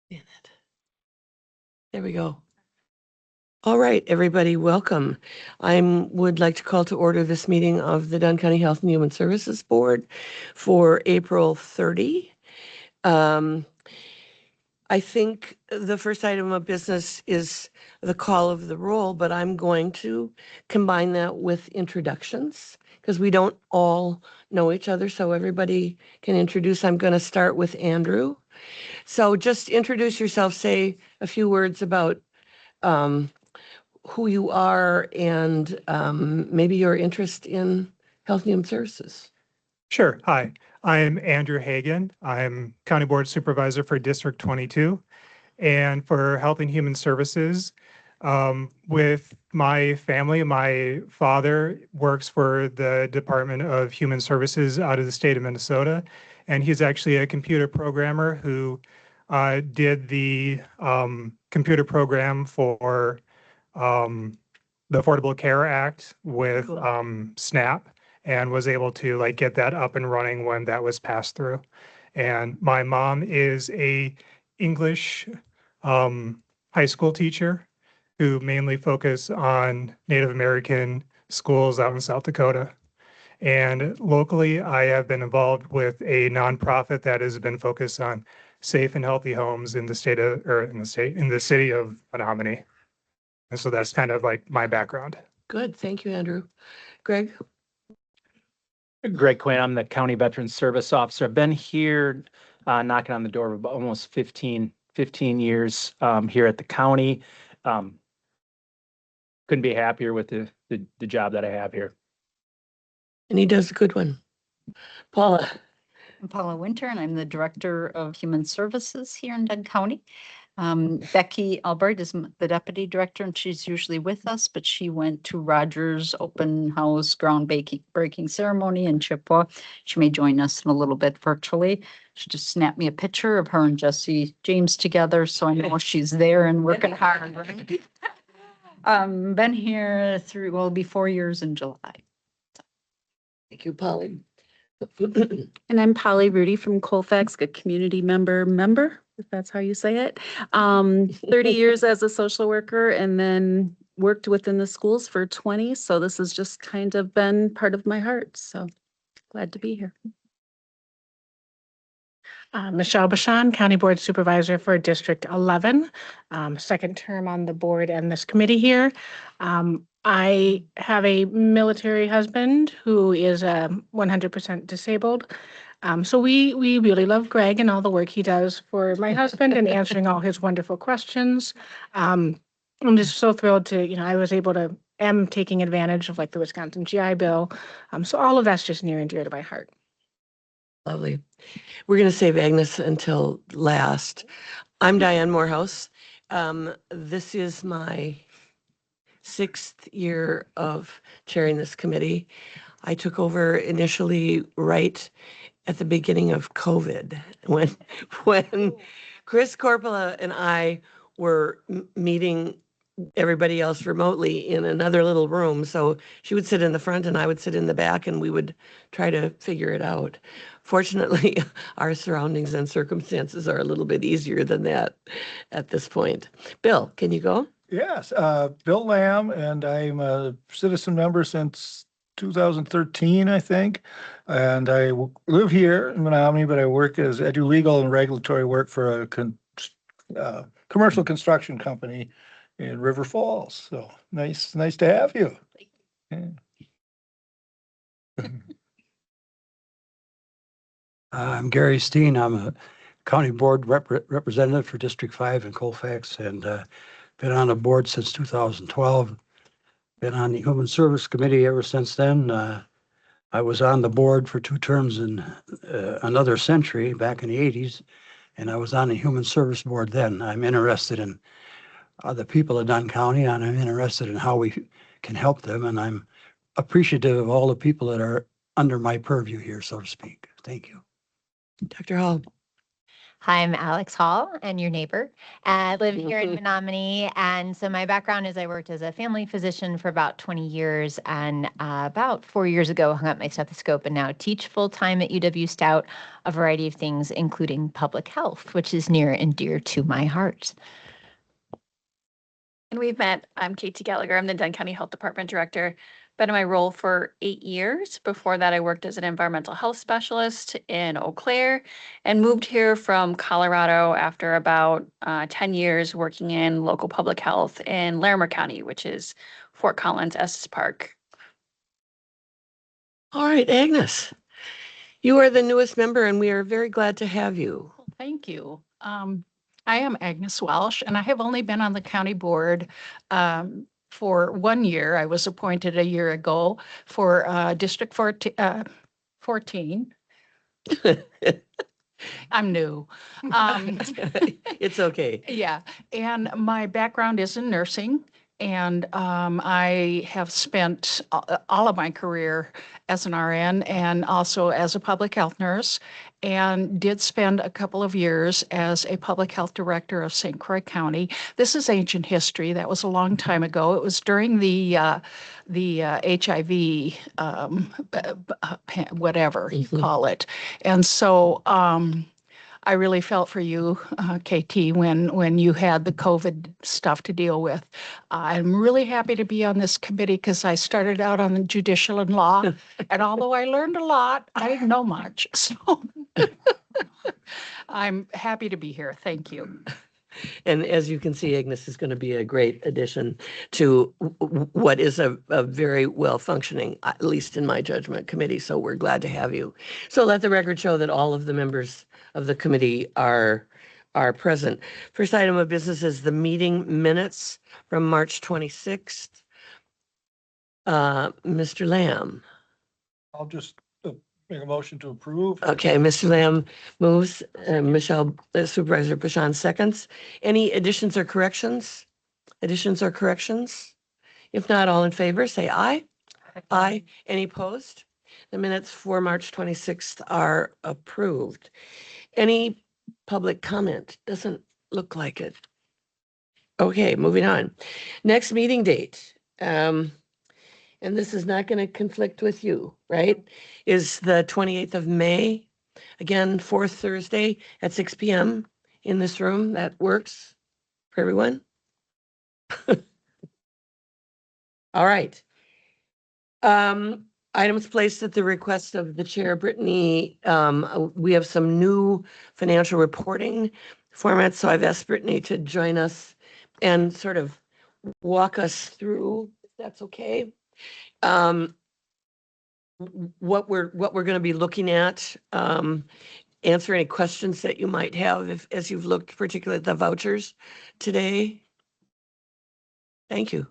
There we go. All right, everybody, welcome. I would like to call to order this meeting of the Dunn County Health and Human Services Board for April 30. I think the first item of business is the call of the roll, but I'm going to combine that with introductions because we don't all know each other, so everybody can introduce. I'm going to start with Andrew. So just introduce yourself, say a few words about who you are and maybe your interest in health and human services. Sure. Hi, I'm Andrew Hagan. I'm County Board Supervisor for District 22. And for Health and Human Services, with my family, my father works for the Department of Human Services out of the state of Minnesota. And he's actually a computer programmer who did the computer program for the Affordable Care Act with SNAP, and was able to like get that up and running when that was passed through. And my mom is a English high school teacher who mainly focus on Native American schools out in South Dakota. And locally, I have been involved with a nonprofit that has been focused on safe and healthy homes in the state of, or in the city of Menominee. And so that's kind of like my background. Good, thank you, Andrew. Greg? Greg Quinn, I'm the County Veterans Service Officer. I've been here knocking on the door of almost 15 years here at the county. Couldn't be happier with the job that I have here. And he does a good one. Paula? I'm Paula Winter, and I'm the Director of Human Services here in Dunn County. Becky Albert is the Deputy Director, and she's usually with us, but she went to Rogers Open House groundbreaking ceremony in Chippewa. She may join us in a little bit virtually. She just snapped me a picture of her and Jesse James together, so I know she's there and working hard. Right? Been here will be 4 years in July. Thank you, Polly. And I'm Polly Rudy from Colfax, a community member, if that's how you say it. 30 years as a social worker, and then worked within the schools for 20. So this has just kind of been part of my heart. So glad to be here. Michelle Bashan, County Board Supervisor for District 11, second term on the board and this committee here. I have a military husband who is 100% disabled. So we really love Greg and all the work he does for my husband and answering all his wonderful questions. I'm just so thrilled to, am taking advantage of like the Wisconsin GI Bill. So all of that's just near and dear to my heart. Lovely. We're going to save Agnes until last. I'm Diane Morehouse. This is my 6th year of chairing this committee. I took over initially right at the beginning of COVID when Chris Corpola and I were meeting everybody else remotely in another little room. So she would sit in the front and I would sit in the back, and we would try to figure it out. Fortunately, our surroundings and circumstances are a little bit easier than that at this point. Bill, can you go? Yes, Bill Lamb, and I'm a citizen member since 2013, I think. And I live here in Menominee, but I do legal and regulatory work for a commercial construction company in River Falls. So nice to have you. Yeah. I'm Gary Steen. I'm a county board representative for District 5 in Colfax, and been on the board since 2012. Been on the Human Service Committee ever since then. I was on the board for 2 terms in another century back in the 80s, and I was on the Human Service Board then. I'm interested in the people of Dunn County, and I'm interested in how we can help them, and I'm appreciative of all the people that are under my purview here, so to speak. Thank you. Dr. Hall. Hi, I'm Alex Hall and your neighbor. I live here in Menominee. And so my background is I worked as a family physician for about 20 years and about 4 years ago hung up my stethoscope and now teach full-time at UW Stout a variety of things, including public health, which is near and dear to my heart. And we've met. I'm Katie Gallagher. I'm the Dunn County Health Department Director. Been in my role for 8 years. Before that, I worked as an environmental health specialist in Eau Claire and moved here from Colorado after about 10 years working in local public health in Larimer County, which is Fort Collins, Estes Park. All right, Agnes, you are the newest member and we are very glad to have you. Well, thank you. I am Agnes Welsh, and I have only been on the county board for 1 year. I was appointed a year ago for District 14. I'm new. It's okay. Yeah, and my background is in nursing, and I have spent all of my career as an RN and also as a public health nurse, and did spend a couple of years as a public health director of St. Croix County. This is ancient history. That was a long time ago. It was during the HIV, whatever you call it, and so. I really felt for you, KT, when you had the COVID stuff to deal with. I'm really happy to be on this committee because I started out on the judicial and law, and although I learned a lot, I didn't know much. So I'm happy to be here. Thank you. And as you can see, Agnes is going to be a great addition to what is a very well-functioning, at least in my judgment, committee. So we're glad to have you. So let the record show that all of the members of the committee are present. First item of business is the meeting minutes from March 26th. Mr. Lamb. I'll just make a motion to approve. Okay, Mr. Lamb moves, Michelle, Supervisor Bashan seconds. Any additions or corrections? Additions or corrections? If not, all in favor, say aye. Aye. Any opposed? The minutes for March 26th are approved. Any public comment? Doesn't look like it. Okay, moving on. Next meeting date. And this is not going to conflict with you, right? Is the 28th of May. Again, fourth Thursday at 6 p.m. in this room. That works for everyone? All right. Items placed at the request of the chair, Brittany. We have some new financial reporting formats, so I've asked Brittany to join us and sort of walk us through, if that's okay. What we're going to be looking at, answer any questions that you might have as you've looked particularly at the vouchers today. Thank you.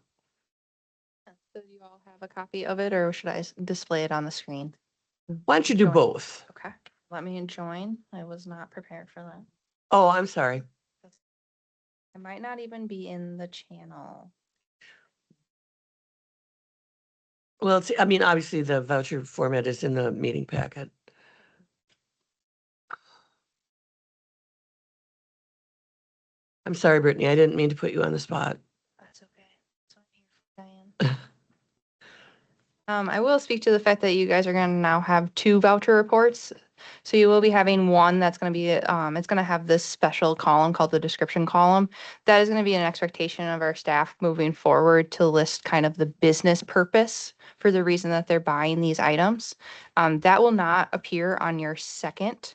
So do you all have a copy of it, or should I display it on the screen? Why don't you do both? Okay, let me join. I was not prepared for that. Oh, I'm sorry. I might not even be in the channel. Well, I mean, obviously the voucher format is in the meeting packet. I'm sorry, Brittany, I didn't mean to put you on the spot. That's okay. So I'm here for Diane. I will speak to the fact that you guys are going to now have 2 voucher reports. So you will be having one that's going to be, it's going to have this special column called the description column. That is going to be an expectation of our staff moving forward to list kind of the business purpose for the reason that they're buying these items. That will not appear on your second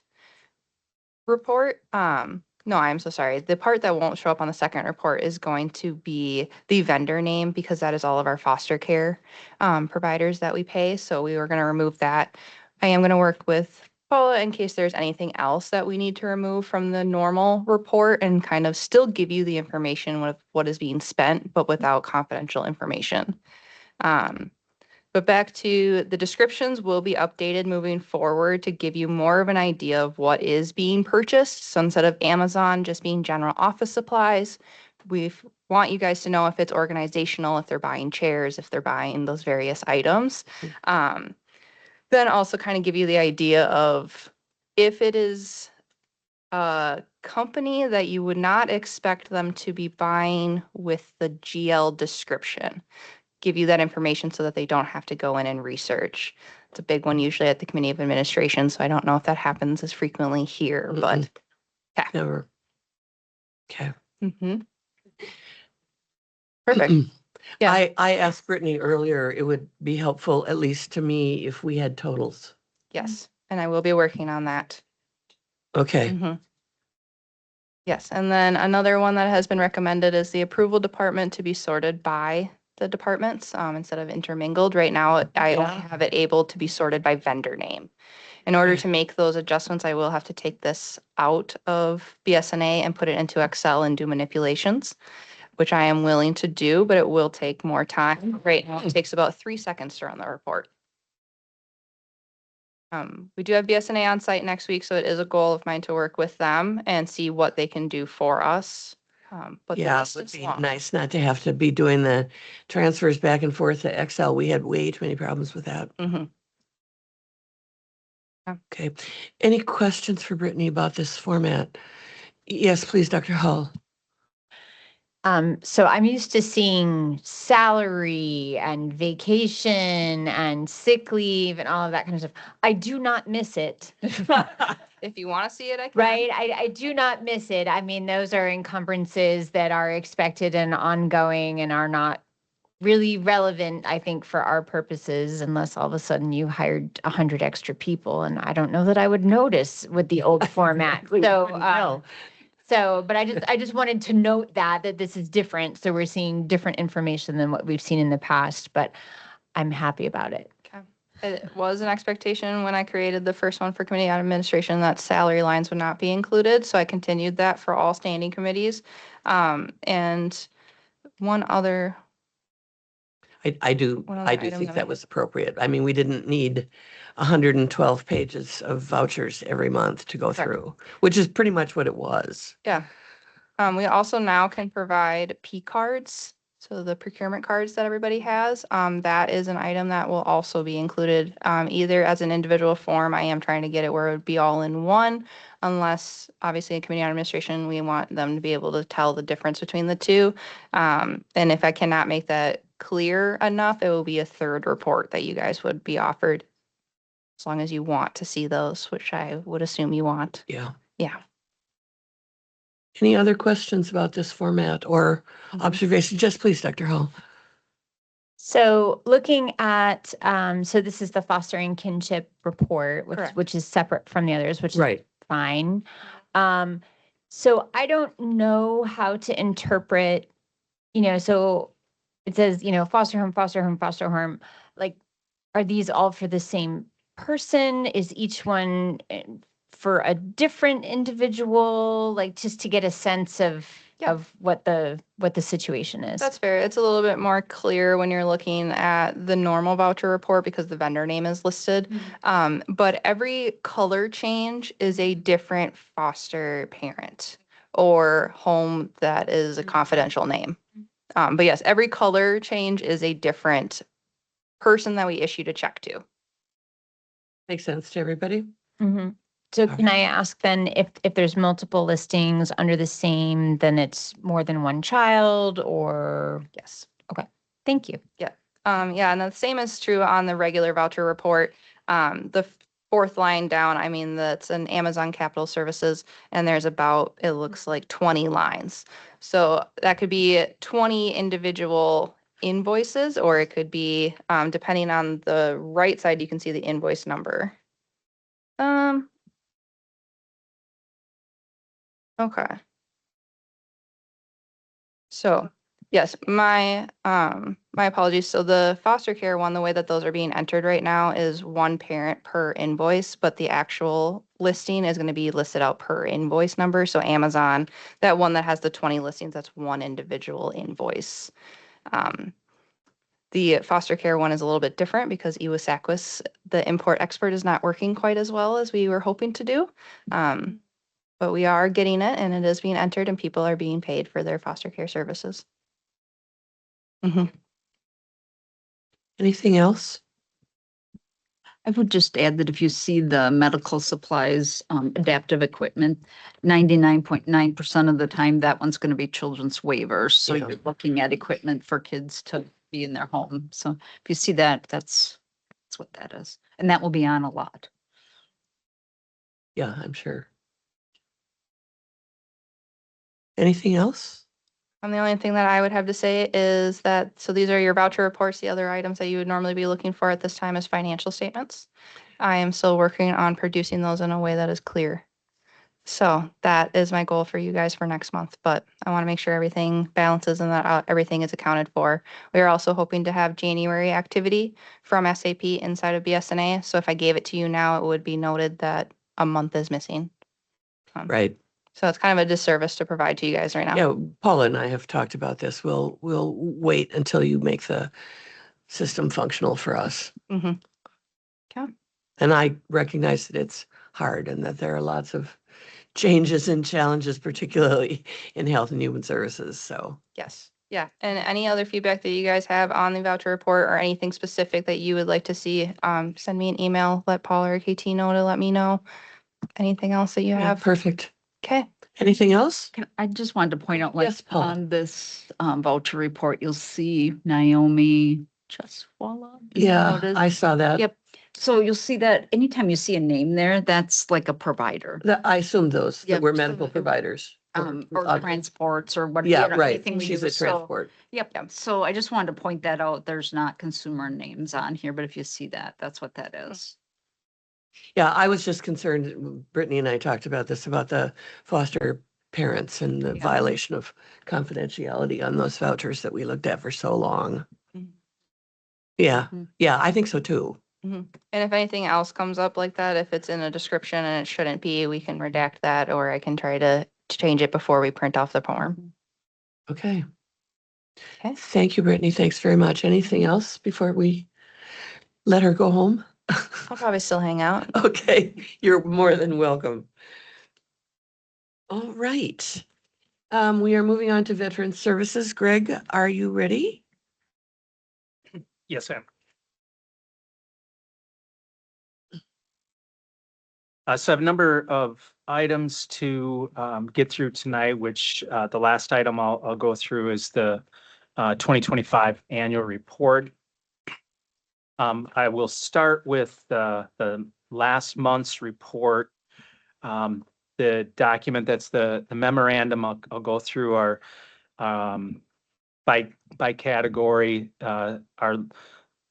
report. No, I'm so sorry. The part that won't show up on the second report is going to be the vendor name because that is all of our foster care providers that we pay. So we were going to remove that. I am going to work with Paula in case there's anything else that we need to remove from the normal report and kind of still give you the information with what is being spent, but without confidential information. But back to the descriptions will be updated moving forward to give you more of an idea of what is being purchased. So instead of Amazon just being general office supplies, we want you guys to know if it's organizational, if they're buying chairs, if they're buying those various items. Then also kind of give you the idea of if it is a company that you would not expect them to be buying with the GL description. Give you that information so that they don't have to go in and research. It's a big one usually at the Committee of Administration, so I don't know if that happens as frequently here, but. Never. Okay. Mhm. Perfect. Yeah. I asked Brittany earlier, it would be helpful, at least to me, if we had totals. Yes, and I will be working on that. Okay. Mhm. Yes, and then another one that has been recommended is the approval department to be sorted by the departments instead of intermingled. Right now, I only Yeah. have it able to be sorted by vendor name. In order to make those adjustments, I will have to take this out of BSNA and put it into Excel and do manipulations, which I am willing to do, but it will take more time. Right now, it takes about 3 seconds to run the report. We do have BSNA on site next week, so it is a goal of mine to work with them and see what they can do for us. But the Yeah, it list would is be long. nice not to have to be doing the transfers back and forth to Excel. We had way too many problems with that. Mhm. Okay. Any questions for Brittany about this format? Yes, please, Dr. Hull. So I'm used to seeing salary and vacation and sick leave and all of that kind of stuff. I do not miss it. If you want to see it, I can. Right? I do not miss it. I mean, those are encumbrances that are expected and ongoing and are not really relevant, I think, for our purposes, unless all of a sudden you hired 100 extra people. And I don't know that I would notice with the old format. So, but I just wanted to note that this is different. So we're seeing different information than what we've seen in the past, but I'm happy about it. Okay. It was an expectation when I created the first one for committee administration that salary lines would not be included. So I continued that for all standing committees. And one other. I do One other item think that that was appropriate. I mean, we didn't need 112 pages of vouchers every month to go Correct. through, which is pretty much what it was. Yeah. We also now can provide P cards. So the procurement cards that everybody has, that is an item that will also be included, either as an individual form. I am trying to get it where it would be all in one, unless obviously in community administration, we want them to be able to tell the difference between the two. And if I cannot make that clear enough, it will be a third report that you guys would be offered. As long as you want to see those, which I would assume you want. Yeah. Yeah. Any other questions about this format or observations? Just please, Dr. Hull. So looking at, so this is the fostering kinship report, Correct. which is separate from the others, which is Right. fine. So I don't know how to interpret, so it says, foster home, foster home, foster home. Like, are these all for the same person? Is each one for a different individual? Like, just to get a sense of what the situation is. That's fair. It's a little bit more clear when you're looking at the normal voucher report because the vendor name is listed. But every color change is a different foster parent or home that is a confidential name. But yes, every color change is a different person that we issued a check to. Makes sense to everybody? Mm-hmm. So can I ask then if there's multiple listings under the same, then it's more than one child or? Yes. Okay, thank you. Yeah, and the same is true on the regular voucher report. The fourth line down, I mean, that's an Amazon Capital Services, and there's about, it looks like 20 lines. So that could be 20 individual invoices, or it could be, depending on the right side, you can see the invoice number. Okay. So, yes, my apologies. So the foster care one, the way that those are being entered right now is one parent per invoice, but the actual listing is going to be listed out per invoice number. So Amazon, that one that has the 20 listings, that's one individual invoice. The foster care one is a little bit different because Iwasaquis, the import export, is not working quite as well as we were hoping to do. But we are getting it and it is being entered and people are being paid for their foster care services. Anything else? I would just add that if you see the medical supplies, adaptive equipment, 99.9% of the time, that one's going to be children's waivers. So Yeah. you're looking at equipment for kids to be in their home. So if you see that, that's what that is. And that will be on a lot. Yeah, I'm sure. Anything else? The only thing that I would have to say is that, so these are your voucher reports. The other items that you would normally be looking for at this time is financial statements. I am still working on producing those in a way that is clear. So that is my goal for you guys for next month, but I want to make sure everything balances and that everything is accounted for. We are also hoping to have January activity from SAP inside of BSNA. So if I gave it to you now, it would be noted that a month is missing. Right. So it's kind of a disservice to provide to you guys right now. Yeah, Paula and I have talked about this. We'll wait until you make the system functional for us. Mhm. And I recognize that it's hard and that there are lots of changes and challenges, particularly in health and human services. So, Yes. Yeah. And any other feedback that you guys have on the voucher report or anything specific that you would like to see, send me an email, let Paul or KT know to let me know. Anything else that you yeah, have? perfect. Okay. Anything else? I just wanted to point out, like, Yes, Paula. on this voucher report, you'll see Naomi Cheswala. is that how it Yeah, is? I saw that. Yep. So you'll see that anytime you see a name there, that's like a provider. I assumed those that Yep, were so medical it- providers. Or transports or what. Yeah, you know, right. anything we She's do. a transport. Yep. So I just wanted to point that out. There's not consumer names on here, but if you see that, that's what that is. Yeah, I was just concerned, Brittany and I talked about this, about the foster parents and the Yeah. violation of confidentiality on those vouchers that we looked at for so long. Mhm. Yeah, Mhm. yeah, I think so too. And if anything else comes up like that, if it's in a description and it shouldn't be, we can redact that, or I can try to change it before we print off the form. Okay. Okay. Thank you, Brittany. Thanks very much. Anything else before we let her go home? I'll probably still hang out. Okay, you're more than welcome. All right. We are moving on to Veteran Services. Greg, are you ready? Yes, ma'am. So I have a number of items to get through tonight, which the last item I'll go through is the 2025 annual report. I will start with the last month's report. The document that's the memorandum I'll go through our by category are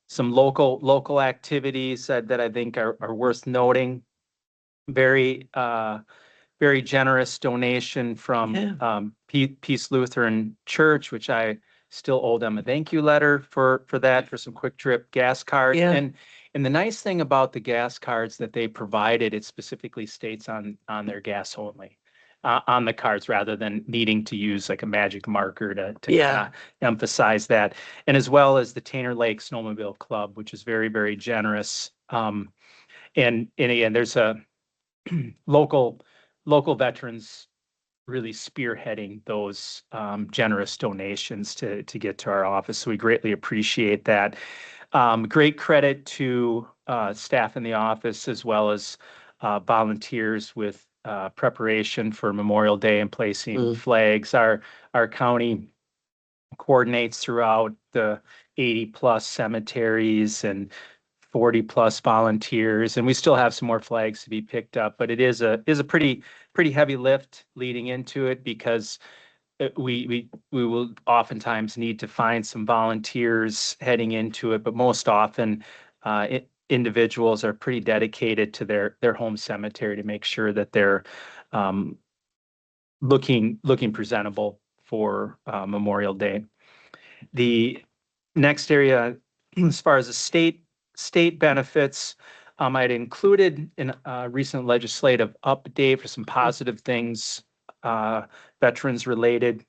some local activities that I think are worth noting. Very very generous donation from Yeah. Peace Lutheran Church, which I still owe them a thank you letter for that, for some quick trip gas cards. Yeah. And the nice thing about the gas cards that they provided, it specifically states on their gas only on the cards, rather than needing to use like a magic marker to Yeah. kind of emphasize that. And as well as the Tanner Lake Snowmobile Club, which is very, very generous. And again, there's a local veterans really spearheading those generous donations to get to our office. So we greatly appreciate that. Great credit to staff in the office, as well as volunteers with preparation for Memorial Day and placing flags. Our county coordinates throughout the 80+ cemeteries and 40+ volunteers, and we still have some more flags to be picked up, but it is a pretty heavy lift leading into it, because we will oftentimes need to find some volunteers heading into it, but most often individuals are pretty dedicated to their home cemetery to make sure that they're looking presentable for Memorial Day. The next area, as far as the state benefits, I'd included in a recent legislative update for some positive things, veterans related.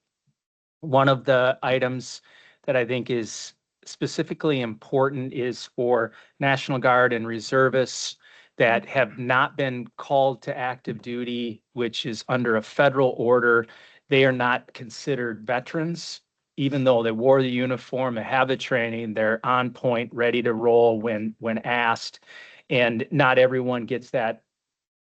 One of the items that I think is specifically important is for National Guard and reservists that have not been called to active duty, which is under a federal order. They are not considered veterans, even though they wore the uniform, they have the training, they're on point, ready to roll when asked. And not everyone gets that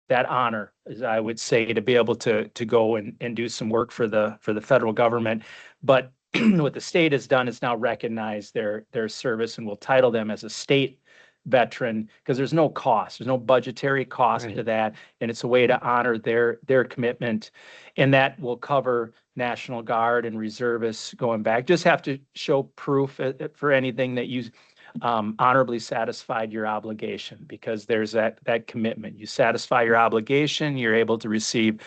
honor, as I would say, to be able to go and do some work for the federal government. But what the state has done is now recognize their service and will title them as a state veteran, because there's no cost, there's no budgetary cost to that, and it's a way to honor their commitment, and that will cover National Guard and reservists going back. Just have to show proof for anything that you honorably satisfied your obligation, because there's that commitment. You satisfy your obligation, you're able to receive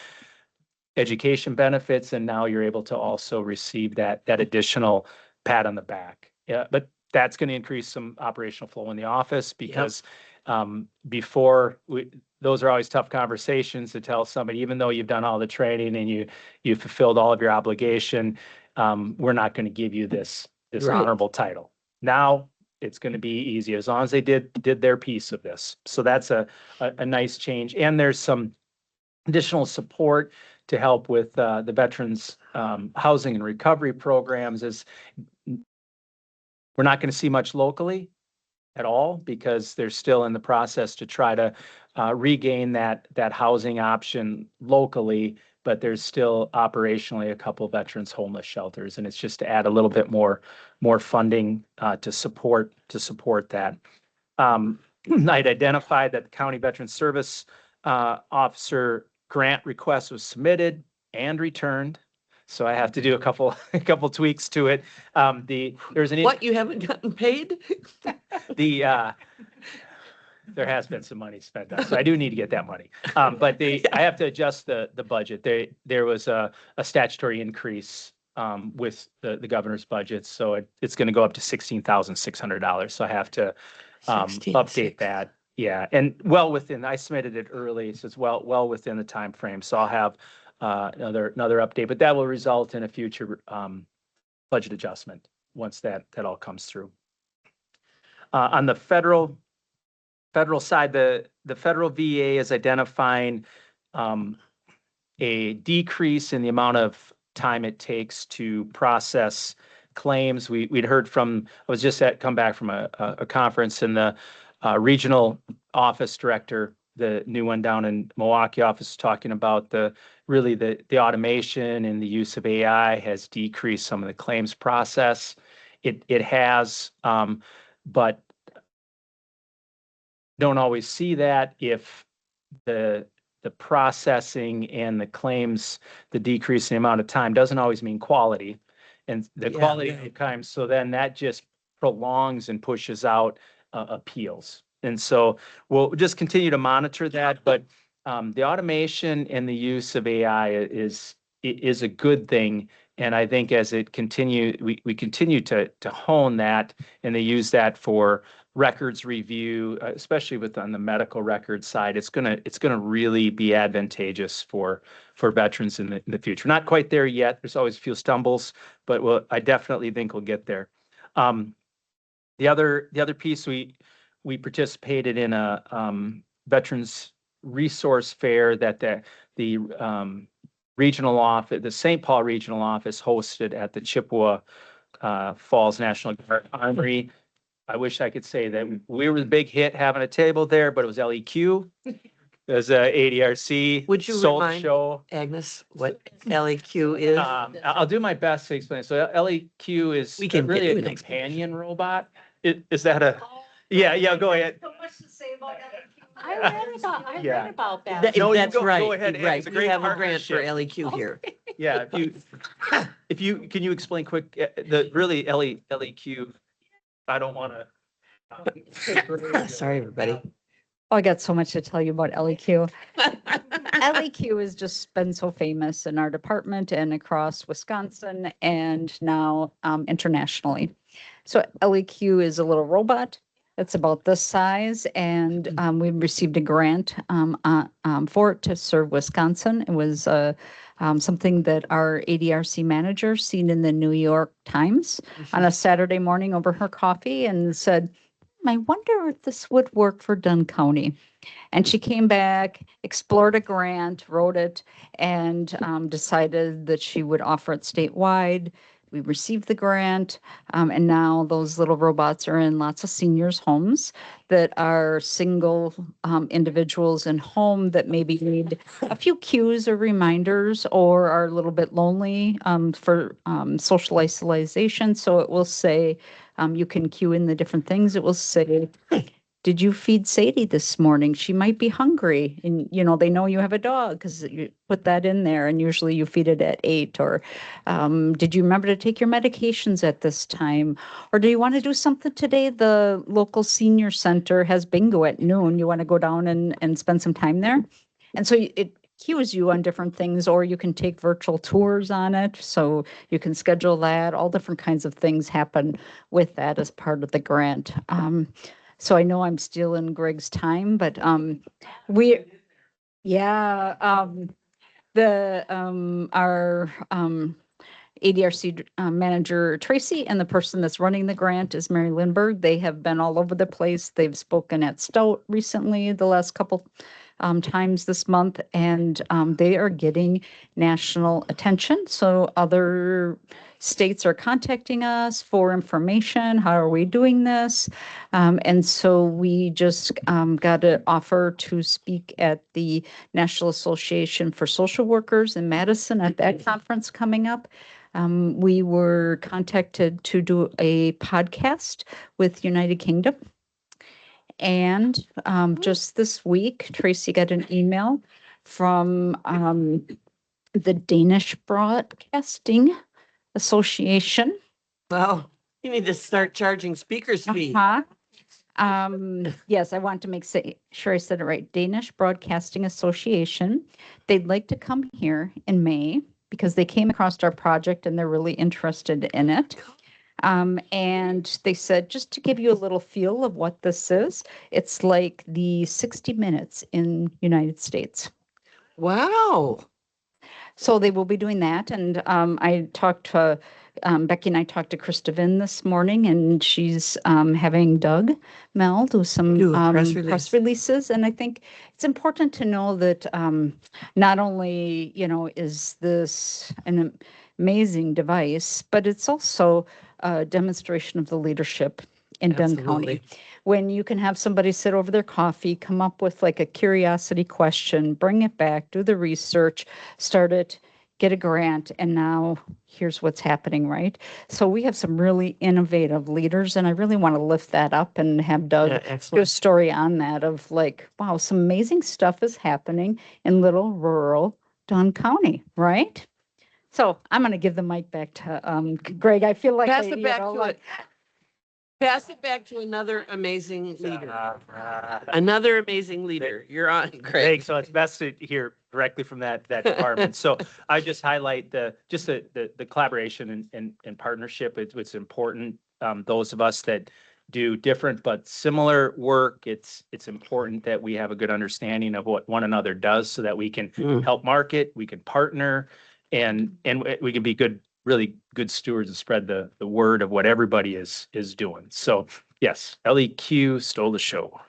education benefits, and now you're able to also receive that additional pat on the back. Yeah, but that's going to increase some operational flow in the office, because before those are always tough conversations to tell somebody, even though you've done all the training and you fulfilled all of your obligation, we're not going to give you this Right. honorable title. Now it's going to be easy as long as they did their piece of this. So that's a nice change. And there's some additional support to help with the veterans housing and recovery programs. As we're not going to see much locally at all, because they're still in the process to try to regain that housing option locally, but there's still operationally a couple veterans homeless shelters, and it's just to add a little bit more funding to support that. I'd identified that the County Veteran Service Officer grant request was submitted and returned, so I have to do a couple tweaks to it. There's an What, you haven't gotten paid? There has been some money spent on, so I do need to get that money. But I have to adjust the budget. There was a statutory increase with the governor's budget, so it's going to go up to $16,600. So I have to update that. Yeah, and I submitted it early, so it's well within the time frame. So I'll have another update, but that will result in a future budget adjustment once that all comes through. On the federal side, the federal VA is identifying a decrease in the amount of time it takes to process claims. We'd heard from, I was just come back from a conference, and the regional office director, the new one down in Milwaukee office, talking about the automation and the use of AI has decreased some of the claims process. It has, but don't always see that if the processing and the claims, the decrease in the amount of time doesn't always mean quality, and the quality of claims. So then that just prolongs and pushes out appeals. And so we'll just continue to monitor that. But the automation and the use of AI is a good thing. And I think as it we continue to hone that, and they use that for records review, especially on the medical record side, it's gonna really be advantageous for veterans in the future. Not quite there yet. There's always a few stumbles, but I definitely think we'll get there. The other piece, we participated in a veterans resource fair that the regional office, the St. Paul regional office, hosted at the Chippewa Falls National Guard Armory. I wish I could say that we were the big hit having a table there, but it was LEQ. It was ADRC. Would you sold remind show. Agnes what LEQ is? I'll do my best to explain. So LEQ is really a companion robot. Is that a? Yeah, go ahead. So much to say about I read about that. That's right. Go ahead. Right. It's a We great have a grant for partnership. LEQ here. Yeah, can you explain quick, LEQ? I don't want to. Sorry, everybody. Oh, I got so much to tell you about LEQ. LEQ has just been so famous in our department and across Wisconsin, and now internationally. So LEQ is a little robot. It's about this size, and we received a grant for it to serve Wisconsin. It was something that our ADRC manager seen in the New York Times on a Saturday morning over her coffee, and said, I wonder if this would work for Dunn County. And she came back, explored a grant, wrote it, and decided that she would offer it statewide. We received the grant, and now those little robots are in lots of seniors' homes that are single individuals in home that maybe need a few cues or reminders or are a little bit lonely for social isolation. So it will say, you can cue in the different things. It will say, did you feed Sadie this morning? She might be hungry. And, they know you have a dog because you put that in there and usually you feed it at 8. Or did you remember to take your medications at this time? Or do you want to do something today? The local senior center has bingo at noon. You want to go down and spend some time there? And so it cues you on different things, or you can take virtual tours on it. So you can schedule that. All different kinds of things happen with that as part of the grant. So I know I'm stealing Greg's time, but we, yeah, our ADRC manager Tracy and the person that's running the grant is Mary Lindbergh. They have been all over the place. They've spoken at Stout recently, the last couple times this month, and they are getting national attention. So other states are contacting us for information. How are we doing this? And so we just got an offer to speak at the National Association for Social Workers in Madison at that conference coming up. We were contacted to do a podcast with United Kingdom. And just this week, Tracy got an email from the Danish Broadcasting Association. Wow, you need to start charging speakers fee. Yes, I want to sure I said it right. Danish Broadcasting Association. They'd like to come here in May because they came across our project and they're really interested in it. And they said, just to give you a little feel of what this is, it's like the 60 Minutes in United States. Wow. So they will be doing that. And I talked to Becky and I talked to Krista Vin this morning, and she's having Doug Mel do some Do a press release. press releases. And I think it's important to know that not only, is this an amazing device, but it's also a demonstration of the leadership in Dunn County. When you can have somebody sit over their coffee, come up with like a curiosity question, bring it back, do the research, start it, get a grant, and now here's what's happening, right? So we have some really innovative leaders, and I really want to lift that up and have Doug do a story on that of like, wow, some amazing stuff is happening in little rural Dunn County, right? So I'm going to give the mic back to Greg. I feel like Pass it back to it. Pass it back to another amazing leader. Another amazing leader. You're on, Greg. Thanks. So it's best to hear directly from that department. So I just highlight the collaboration and partnership. It's important. Those of us that do different but similar work, it's important that we have a good understanding of what one another does so that we can help market, we can partner, and we can be really good stewards and spread the word of what everybody is doing. So yes, LEQ stole the show.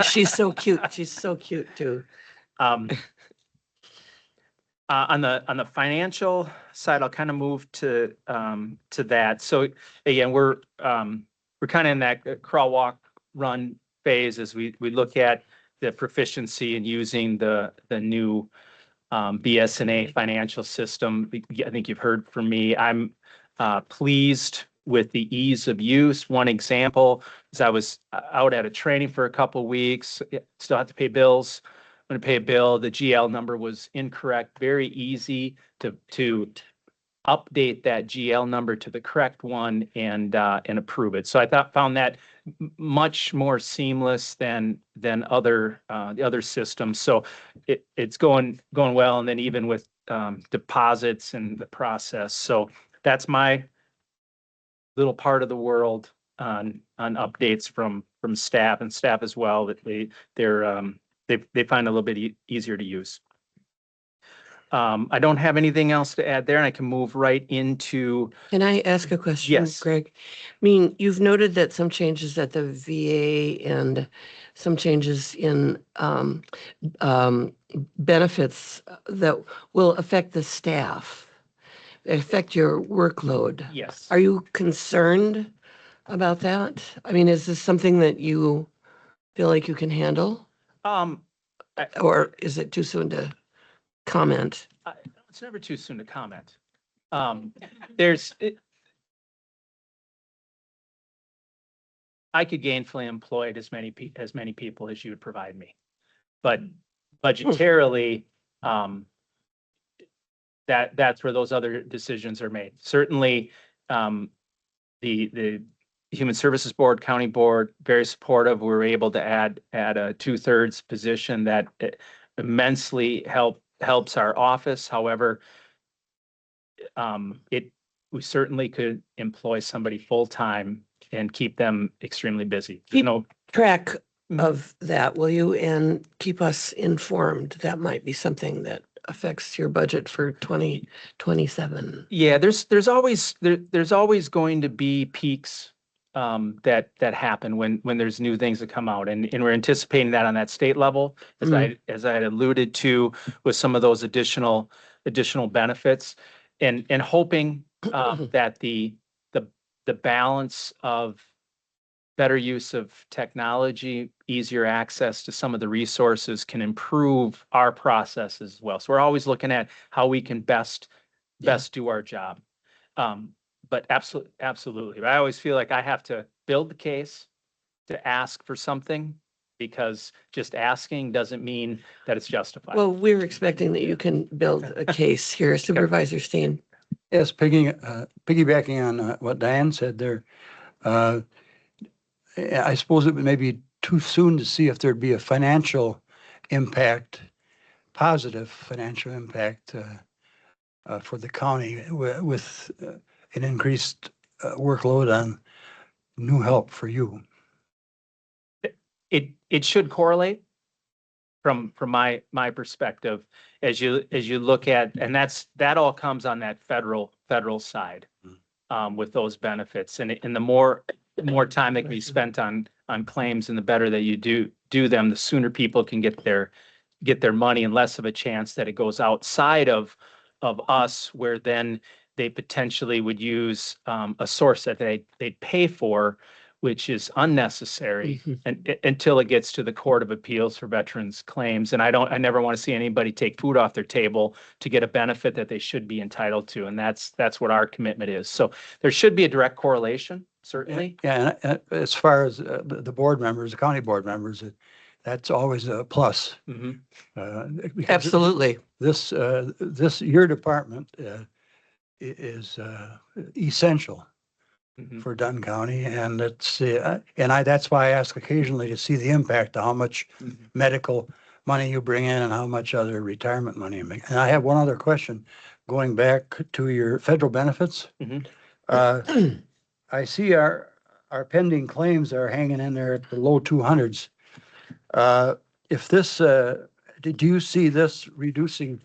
She's so cute. She's so cute too. On the financial side, I'll kind of move to that. So again, we're kind of in that crawl, walk, run phase as we look at the proficiency in using the new BSNA financial system. I think you've heard from me. I'm pleased with the ease of use. One example is I was out at a training for a couple of weeks, still have to pay bills. I'm going to pay a bill. The GL number was incorrect. Very easy to update that GL number to the correct one and approve it. So I found that much more seamless than the other systems. So it's going well. And then even with deposits and the process. So that's my little part of the world on updates from staff and staff as well, that they find a little bit easier to use. I don't have anything else to add there, and I can move right into. Can I ask a question, Yes. Greg? I mean, you've noted that some changes at the VA and some changes in benefits that will affect the staff. that affect your workload. Yes. Are you concerned about that? I mean, is this something that you feel like you can handle? Um, Or is it too soon to comment? it's never too soon to comment. There's, I could gainfully employ as many people as you would provide me. But budgetarily, that's where those other decisions are made. Certainly, the Human Services Board, County Board, very supportive. We were able to add a 2/3 position that immensely helps our office. However, we certainly could employ somebody full-time and keep them extremely busy. Keep No, track of that, will you? And keep us informed. That might be something that affects your budget for 2027. yeah, there's always going to be peaks that happen when there's new things that come out, and we're anticipating that on that state level, as I had alluded to with some of those additional benefits, and hoping that the balance of better use of technology, easier access to some of the resources can improve our process as well. So we're always looking at how we can best do our job. But absolutely. I always feel like I have to build the case to ask for something, because just asking doesn't mean that it's justified. Well, we're expecting that you can build a case here, Supervisor Steen. Yes, piggybacking on what Diane said there, I suppose it may be too soon to see if there'd be a financial impact, positive financial impact for the county with an increased workload on new help for you. It should correlate from my perspective as you look at, and that all comes on that federal side with those benefits, and the more time that can be spent on claims, and the better that you do them, the sooner people can get their money, and less of a chance that it goes outside of us, where then they potentially would use a source that they'd pay for, which is unnecessary, and until it gets to the Court of Appeals for Veterans Claims. And I never want to see anybody take food off their table to get a benefit that they should be entitled to. And that's what our commitment is. So there should be a direct correlation, certainly. Yeah, and as far as the board members, the county board members, that's always a plus. Because Absolutely. This your department is essential for Dunn County, and it's that's why I ask occasionally to see the impact of how much medical money you bring in and how much other retirement money you make. And I have one other question, going back to your federal benefits. I see our pending claims are hanging in there at the low 200s. If this, do you see this reducing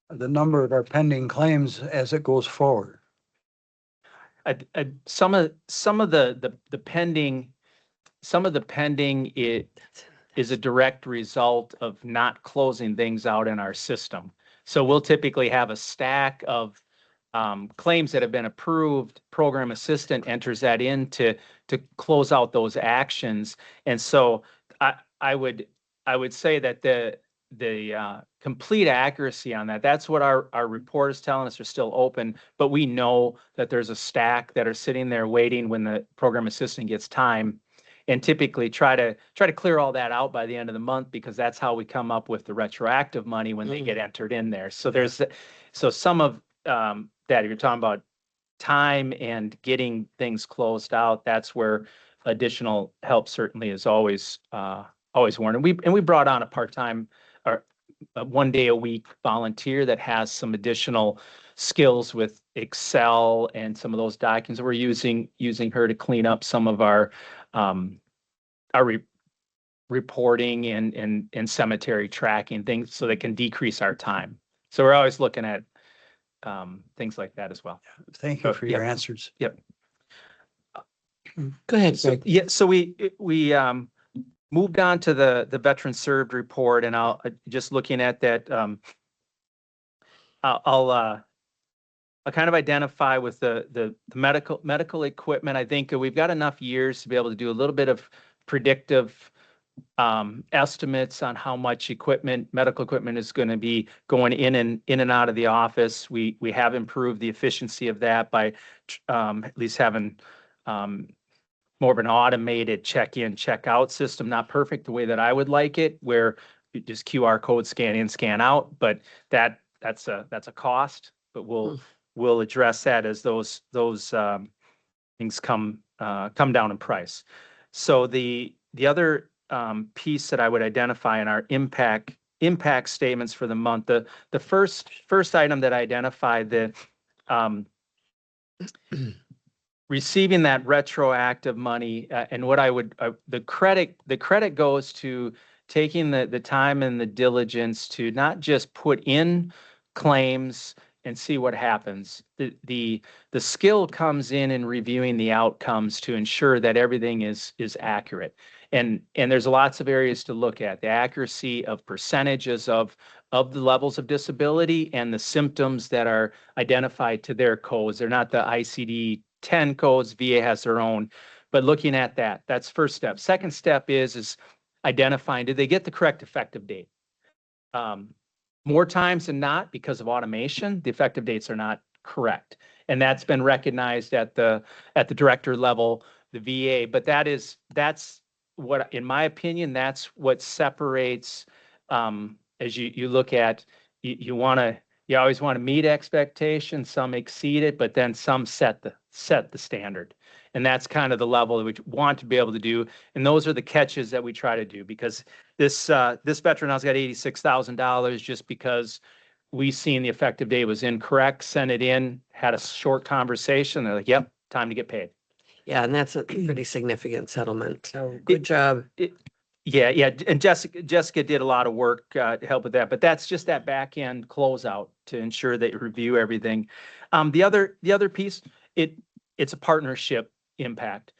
the number of our pending claims as it goes forward? Some of the pending is a direct result of not closing things out in our system. So we'll typically have a stack of claims that have been approved. Program assistant enters that in to close out those actions. And so I would say that the complete accuracy on that's what our report is telling us are still open, but we know that there's a stack that are sitting there waiting when the program assistant gets time, and typically try to clear all that out by the end of the month, because that's how we come up with the retroactive money when they get entered in there. So so some of that, if you're talking about time and getting things closed out, that's where additional help certainly is always warranted. And we brought on a part-time or a 1 day a week volunteer that has some additional skills with Excel and some of those documents. We're using her to clean up some of our reporting and cemetery tracking things, so they can decrease our time. So we're always looking at things like that as well. Thank you for your answers. Yep. Go ahead, So, Greg. yeah, so we moved on to the veteran served report, and I'll just looking at that. I'll kind of identify with the medical equipment. I think we've got enough years to be able to do a little bit of predictive estimates on how much medical equipment is going to be going in and out of the office. We have improved the efficiency of that by at least having more of an automated check-in, check-out system. Not perfect the way that I would like it, where you just QR code scan in, scan out, but that's a cost. But we'll address that as those things come down in price. So the other piece that I would identify in our impact statements for the month, the first item that I identified, the receiving that retroactive money, and what I would the credit goes to taking the time and the diligence to not just put in claims and see what happens. The skill comes in reviewing the outcomes to ensure that everything is accurate. And there's lots of areas to look at. The accuracy of percentages of the levels of disability and the symptoms that are identified to their codes. They're not the ICD-10 codes. VA has their own. But looking at that's first step. Second step is identifying, did they get the correct effective date? More times than not, because of automation, the effective dates are not correct. And that's been recognized at the director level, the VA. But that's what, in my opinion, that's what separates, as you look at, you always want to meet expectations, some exceed it, but then some set the standard. And that's kind of the level that we want to be able to do. And those are the catches that we try to do, because this veteran has got $86,000 just because we seen the effective date was incorrect, sent it in, had a short conversation. They're like, yep, time to get paid. Yeah, and that's a pretty significant settlement. So good job. Yeah. And Jessica did a lot of work to help with that, but that's just that back end closeout to ensure that you review everything. The other piece, it's a partnership impact.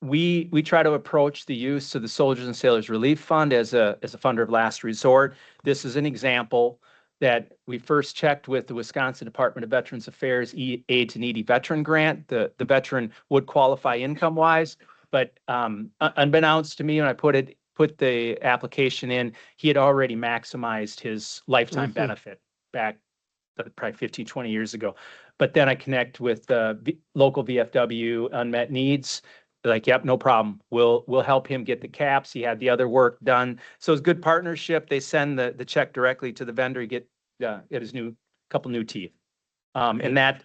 We try to approach the use of the Soldiers and Sailors Relief Fund as a funder of last resort. This is an example that we first checked with the Wisconsin Department of Veterans Affairs Aid to Needy Veteran Grant. The veteran would qualify income-wise, but unbeknownst to me, when I put the application in, he had already maximized his lifetime benefit back probably 15, 20 years ago. But then I connect with the local VFW unmet needs. They're like, yep, no problem. We'll help him get the caps. He had the other work done. So it's good partnership. They send the check directly to the vendor, get his couple new teeth. And that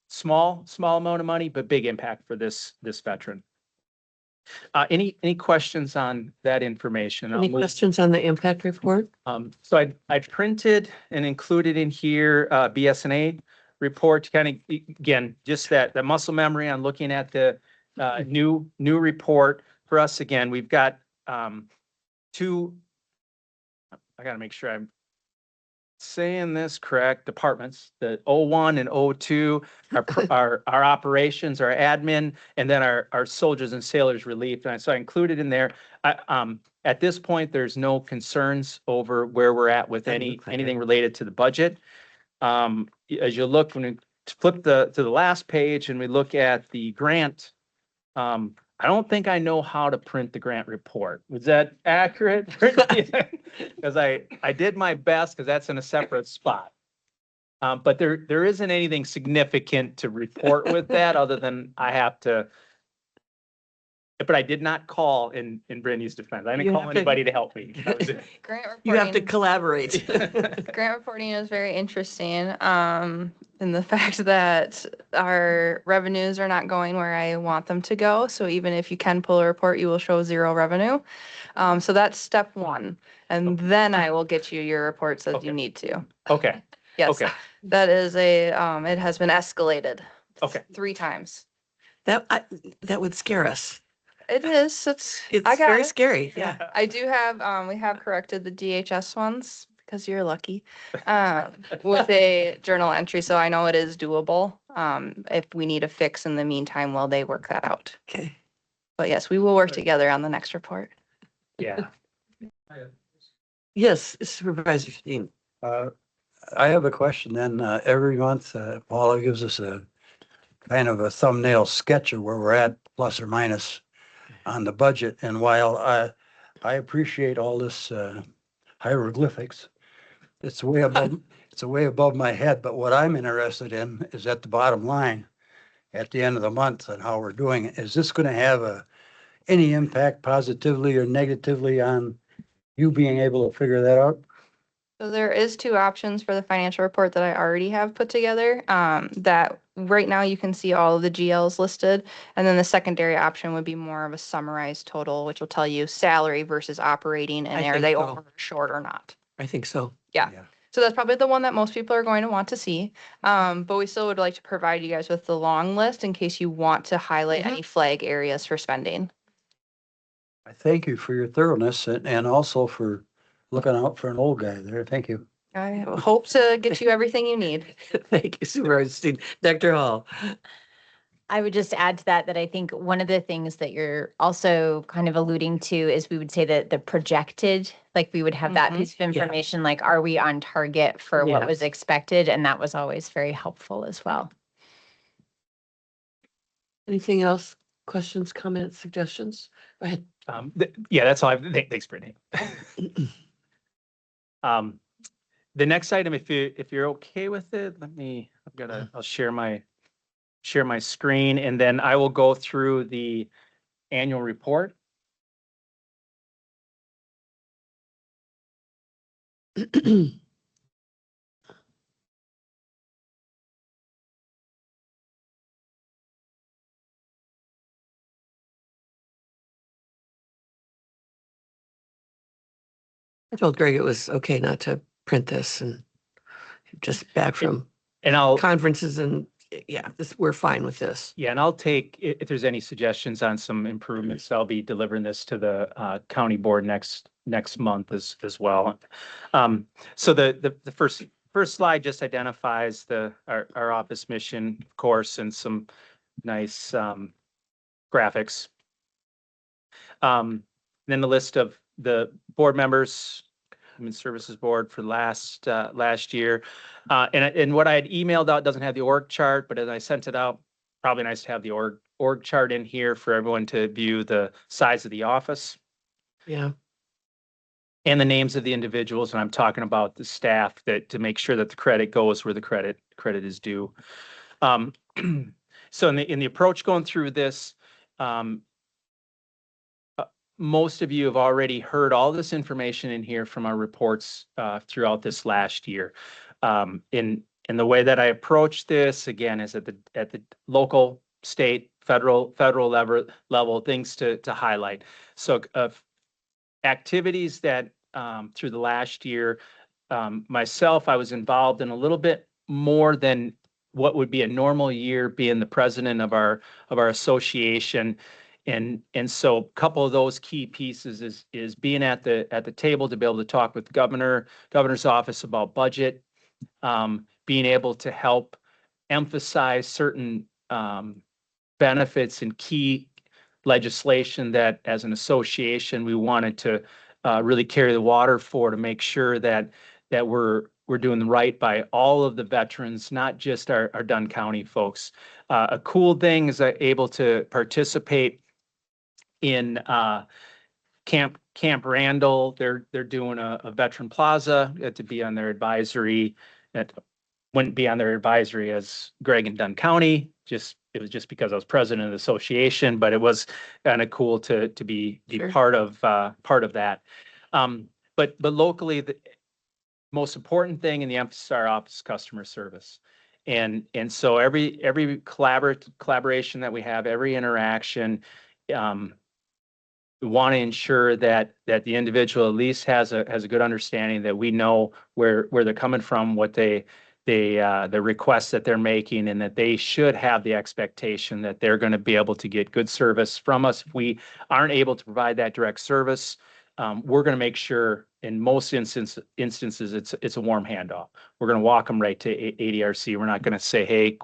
small amount of money, but big impact for this veteran. Any questions on that information? Any questions on the impact report? So I printed and included in here BSNA report to kind of, again, just that muscle memory on looking at the new report. For us, again, we've got two, I got to make sure I'm saying this correct, departments, the 01 and 02, our operations, our admin, and then our soldiers and sailors relief. And so I included in there, at this point, there's no concerns over where we're at with anything related to the budget. As you look, when we flip to the last page and we look at the grant, I don't think I know how to print the grant report. Was that accurate? Because I did my best, because that's in a separate spot. But there isn't anything significant to report with that other than I have to. But I did not call in Brittany's defense. I didn't call anybody to help me. Grant You have to reporting, collaborate. grant reporting is very interesting. In the fact that our revenues are not going where I want them to go. So even if you can pull a report, you will show zero revenue. So that's step one. And then I will get you your reports as you need to. Okay. Yes, Okay. that is it has been escalated. Okay. 3 times. That would scare us. It is. It's I got very it. scary. Yeah. I do have, we have corrected the DHS ones because you're lucky, with a journal entry. So I know it is doable. If we need a fix in the meantime, while they work that out. Okay. But yes, we will work together on the next report. Yeah. Yes, Supervisor Dean. I have a question then. Every month, Paula gives us a kind of a thumbnail sketch of where we're at, plus or minus on the budget. And while I appreciate all this hieroglyphics, it's way above, it's way above my head. But what I'm interested in is at the bottom line, at the end of the month and how we're doing. Is this going to have any impact positively or negatively on you being able to figure that out? So there is two options for the financial report that I already have put together. That right now you can see all of the GLs listed. And then the secondary option would be more of a summarized total, which will tell you salary versus operating and I are think they so. over or short or not. I think so. Yeah. So that's probably the one that most people are going to want to see. But we still would like to provide you guys with the long list in case you want to highlight any flag areas for spending. I thank you for your thoroughness and also for looking out for an old guy there. Thank you. I hope to get you everything you need. Thank you, Supervisor Steen. Dr. Hall. I would just add to that that I think one of the things that you're also kind of alluding to is we would say that the projected, like we would have that Mhm. piece of information, like are we on target for what Yeah. was expected? And that was always very helpful as well. Anything else? Questions, comments, suggestions? Go ahead. Yeah, that's all. Thanks, Brittany. The next item, if you're okay with it, I'll share my screen, and then I will go through the annual report. I told Greg it was okay not to print this and just back from And I'll, conferences and yeah, we're fine with this. yeah, and I'll take, if there's any suggestions on some improvements, I'll be delivering this to the county board next month as well. So the first slide just identifies our office mission, of course, and some nice graphics. Then the list of the board members, Human Services Board for last year. And what I had emailed out doesn't have the org chart, but as I sent it out, probably nice to have the org chart in here for everyone to view the size of the office Yeah. and the names of the individuals. And I'm talking about the staff to make sure that the credit goes where the credit is due. So in the approach going through this, most of you have already heard all this information in here from our reports throughout this last year. In the way that I approach this, again, is at the local, state, federal level things to highlight. So activities that through the last year, myself, I was involved in a little bit more than what would be a normal year, being the president of our association. And so a couple of those key pieces is being at the table to be able to talk with the governor's office about budget, being able to help emphasize certain benefits and key legislation that as an association we wanted to really carry the water for, to make sure that we're doing right by all of the veterans, not just our Dunn County folks. A cool thing is able to participate in Camp Randall. They're doing a veteran plaza to be on their advisory. That wouldn't be on their advisory as Greg and Dunn County. It was just because I was president of the association, but it was kind of cool to be Sure. part of that. But locally, the most important thing in the emphasis of our office is customer service. And so every collaboration that we have, every interaction, we want to ensure that the individual at least has a good understanding that we know where they're coming from, what the requests that they're making, and that they should have the expectation that they're going to be able to get good service from us. If we aren't able to provide that direct service, we're going to make sure in most instances it's a warm handoff. We're going to walk them right to ADRC. We're not going to say, hey,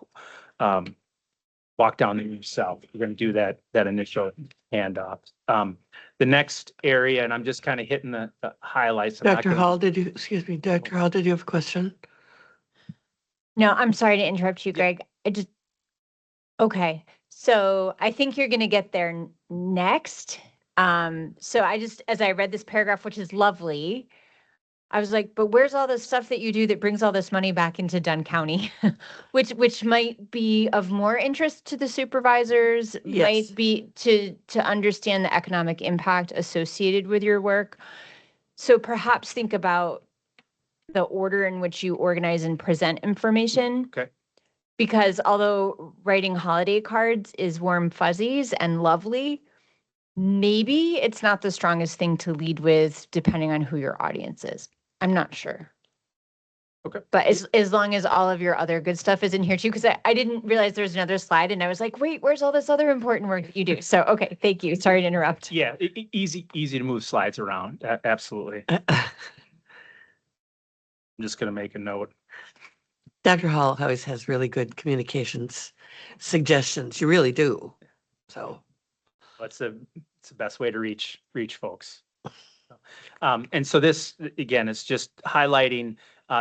walk down there yourself. We're going to do that initial handoff. The next area, and I'm just kind of hitting the highlights. Dr. Hall, Dr. Hall, did you have a question? No, I'm sorry to interrupt you, Yep. Greg. Okay. So I think you're going to get there next. So as I read this paragraph, which is lovely, I was like, but where's all this stuff that you do that brings all this money back into Dunn County? which might be of more interest to the supervisors, Yes. might be to understand the economic impact associated with your work. So perhaps think about the order in which you organize and present information. Okay. Because although writing holiday cards is warm fuzzies and lovely, maybe it's not the strongest thing to lead with depending on who your audience is. I'm not sure. Okay. But as long as all of your other good stuff is in here too, because I didn't realize there's another slide and I was like, wait, where's all this other important work that you do? So, okay, thank you. Sorry to interrupt. Yeah, easy to move slides around. Absolutely. I'm just going to make a note. Dr. Hall always has really good communications suggestions. You really do. So, It's the best way to reach folks. And so this, again, is just highlighting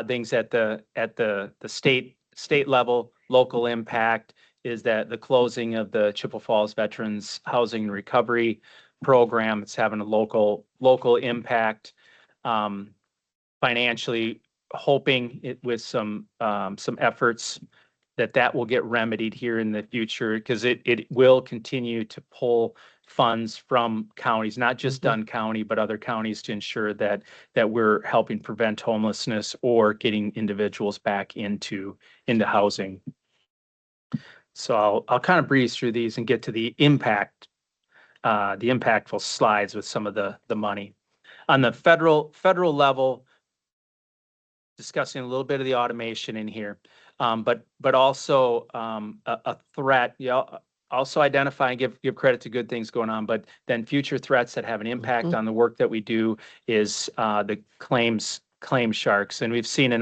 things at the state level. Local impact is that the closing of the Chippewa Falls Veterans Housing and Recovery Program. It's having a local impact. Financially, hoping it with some efforts that will get remedied here in the future, because it will continue to pull funds from counties, not just Dunn County, but other counties, to ensure that we're helping prevent homelessness or getting individuals back into housing. So I'll kind of breeze through these and get to the impact, the impactful slides with some of the money. On the federal level, discussing a little bit of the automation in here, but also a threat. Also identify and give credit to good things going on, but then future threats that have an impact on the work that we do is the claim sharks, and we've seen an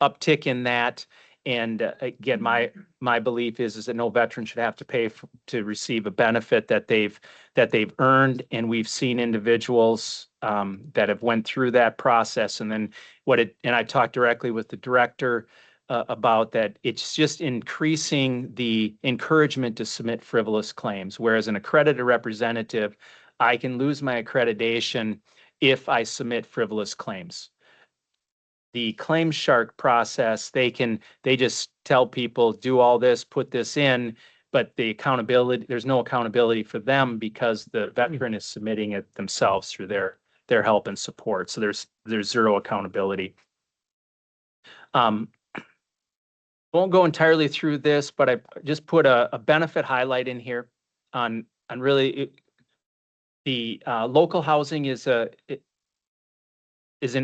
uptick in that. And again, my belief is that no veteran should have to pay to receive a benefit that they've earned, and we've seen individuals that have went through that process, and then and I talked directly with the director about that. It's just increasing the encouragement to submit frivolous claims, whereas an accredited representative, I can lose my accreditation if I submit frivolous claims. The claim shark process, they just tell people, do all this, put this in, but the accountability, there's no accountability for them because the veteran is submitting it themselves through their help and support. So there's zero accountability. Won't go entirely through this, but I just put a benefit highlight in here on really the local housing is an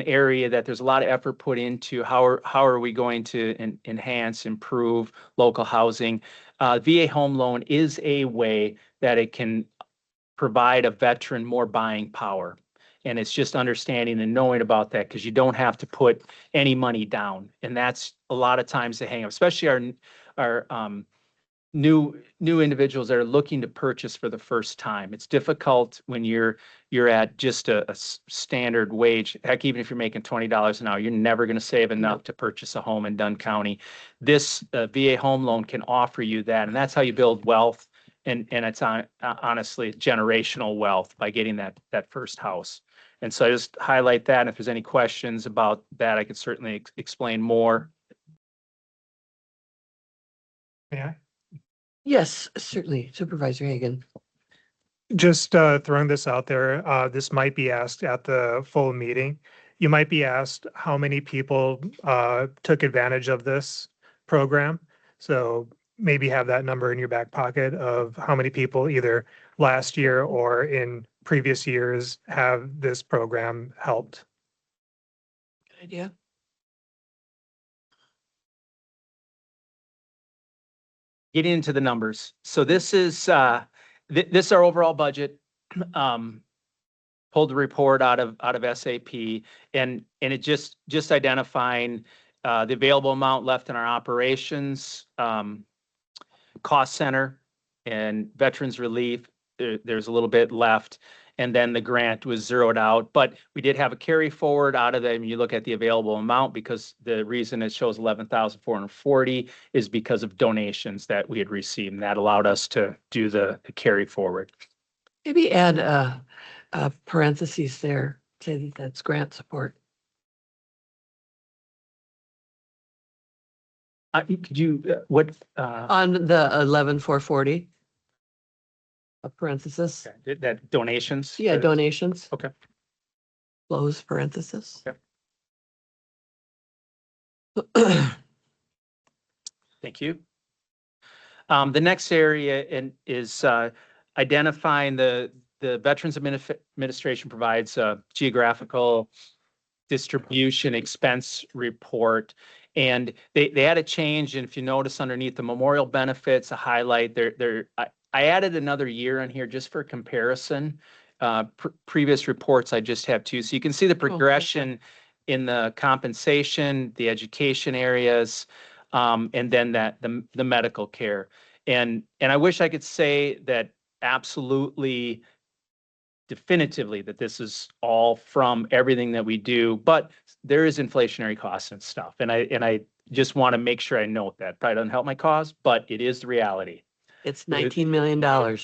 area that there's a lot of effort put into. How are we going to enhance, improve local housing? VA home loan is a way that it can provide a veteran more buying power. And it's just understanding and knowing about that, because you don't have to put any money down. And that's a lot of times the hang up, especially our new individuals that are looking to purchase for the first time. It's difficult when you're at just a standard wage. Heck, even if you're making $20 an hour, you're never going to save enough to purchase a home in Dunn County. This VA home loan can offer you that, and that's how you build wealth. And it's honestly generational wealth by getting that first house. And so I just highlight that. And if there's any questions about that, I could certainly explain more. Yeah. yes, certainly, Supervisor Hagan. Just throwing this out there, this might be asked at the full meeting. You might be asked how many people took advantage of this program. So maybe have that number in your back pocket of how many people either last year or in previous years have this program helped. Good idea. Getting into the numbers. So this is this is our overall budget. Pulled the report out of SAP, and it just identifying the available amount left in our operations, cost center, and veterans relief. There's a little bit left, and then the grant was zeroed out. But we did have a carry forward out of it. And you look at the available amount, because the reason it shows 11,440 is because of donations that we had received, and that allowed us to do the carry forward. Maybe add a parentheses there, say that that's grant support. Could you, what, On the 11,440. A parenthesis. that donations? Yeah, donations. Okay. Close parenthesis. Okay. Thank you. The next area is identifying the Veterans Administration provides a geographical distribution expense report. And they had a change, and if you notice underneath the memorial benefits, a highlight there. I added another year on here just for comparison. Previous reports, I just have two. So you can see the progression in the compensation, the education areas, and then the medical care. And I wish I could say that absolutely definitively that this is all from everything that we do, but there is inflationary costs and stuff. And I just want to make sure I note that. Probably doesn't help my cause, but it is the reality. It's $19 million.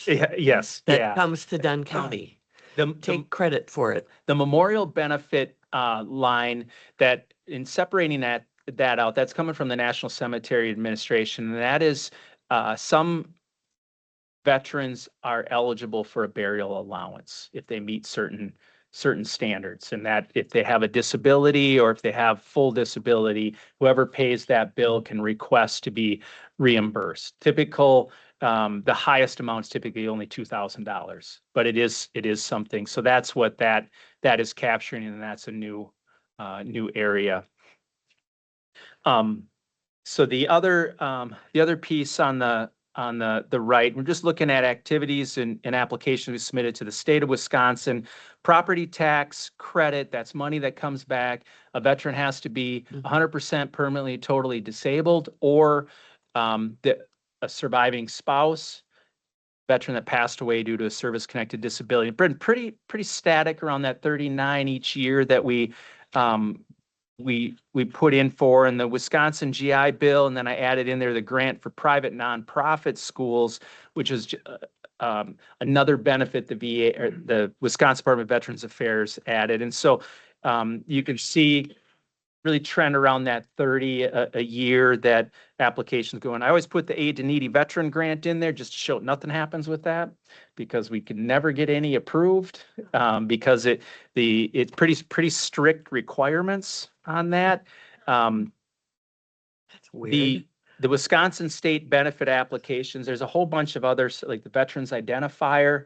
Yeah, yes. That comes to Dunn County. Take credit for it. The memorial benefit line, that in separating that out, that's coming from the National Cemetery Administration. And that is some veterans are eligible for a burial allowance if they meet certain standards, and that if they have a disability or if they have full disability, whoever pays that bill can request to be reimbursed. The highest amount is typically only $2,000, but it is something. So that's what that is capturing, and that's a new area. So the other piece on the right, we're just looking at activities and applications we submitted to the state of Wisconsin. Property tax credit, that's money that comes back. A veteran has to be 100% permanently, totally disabled, or a surviving spouse, veteran that passed away due to a service-connected disability. Been pretty static around that 39 each year that we put in for, in the Wisconsin GI Bill, and then I added in there the grant for private nonprofit schools, which is another benefit the VA or the Wisconsin Department of Veterans Affairs added. And so you can see really trend around that 30 a year that applications go in. I always put the Aid to Needy Veteran Grant in there just to show nothing happens with that, because we can never get any approved because it's pretty strict requirements on that. That's weird. The Wisconsin state benefit applications, there's a whole bunch of others, like the Veterans Identifier,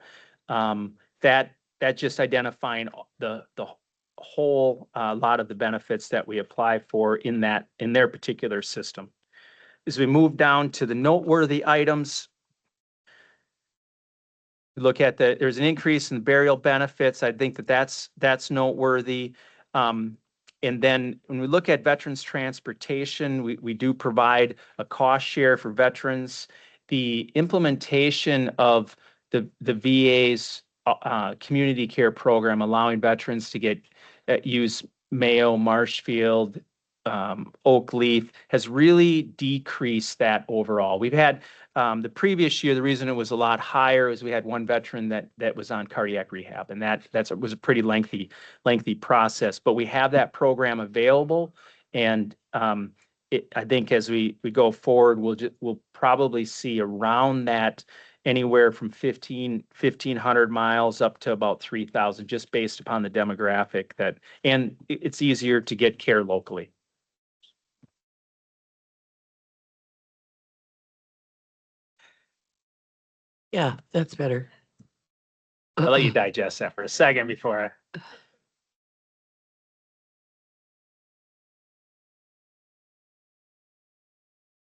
that just identifying the whole lot of the benefits that we apply for in their particular system. As we move down to the noteworthy items, look at there's an increase in burial benefits. I think that's noteworthy. And then when we look at veterans transportation, we do provide a cost share for veterans. The implementation of the VA's community care program, allowing veterans to use Mayo, Marshfield, Oakleaf, has really decreased that overall. We've had the previous year, the reason it was a lot higher is we had one veteran that was on cardiac rehab, and that was a pretty lengthy process. But we have that program available, and I think as we go forward, we'll probably see around that anywhere from 1,500 miles up to about 3,000, just based upon the demographic and it's easier to get care locally. Yeah, that's better. I'll let you digest that for a second before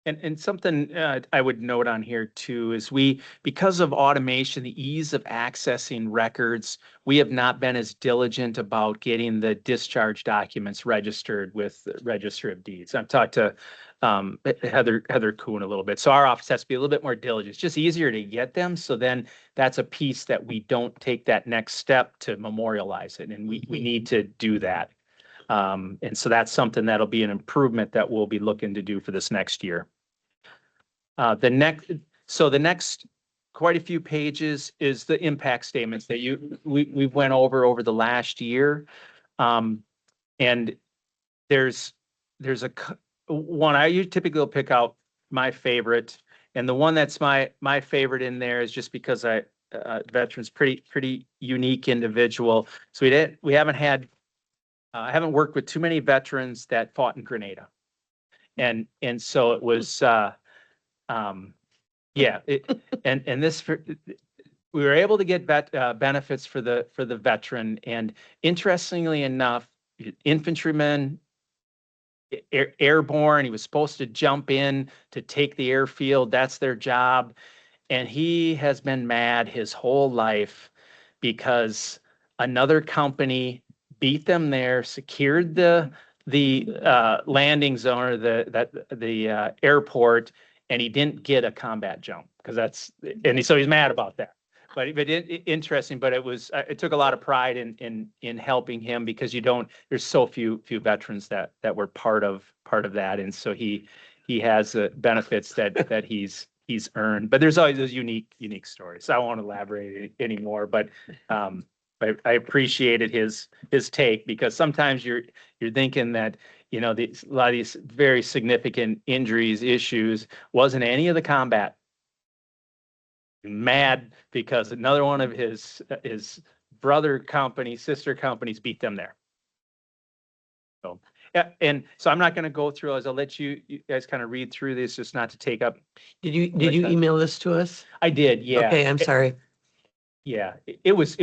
And something I would note on here too is because of automation, the ease of accessing records, we have not been as diligent about getting the discharge documents registered with the Register of Deeds. I've talked to Heather Kuhn a little bit. So our office has to be a little bit more diligent. It's just easier to get them. So then that's a piece that we don't take that next step to memorialize it. And we need to do that. And so that's something that'll be an improvement that we'll be looking to do for this next year. The next quite a few pages is the impact statements that we went over the last year. And there's one I typically will pick out my favorite, and the one that's my favorite in there is just because veteran's pretty unique individual. So we haven't had I haven't worked with too many veterans that fought in Grenada. And so it was, and this, we were able to get benefits for the veteran. And interestingly enough, infantryman, airborne, he was supposed to jump in to take the airfield. That's their job. And he has been mad his whole life because another company beat them there, secured the landing zone or the airport, and he didn't get a combat jump because so he's mad about that. But interesting. But it took a lot of pride in helping him because there's so few veterans that were part of that, and so he has benefits that he's earned. But there's always those unique stories. So I won't elaborate anymore, but I appreciated his take because sometimes you're thinking that, a lot of these very significant injuries, issues, wasn't any of the combat. Mad because another one of his sister companies beat them there. So, yeah, and so I'm not going to go through as I'll let you guys kind of read through this, just not to take up. Did you email this to us? I did, yeah. Okay, I'm sorry. Yeah, it was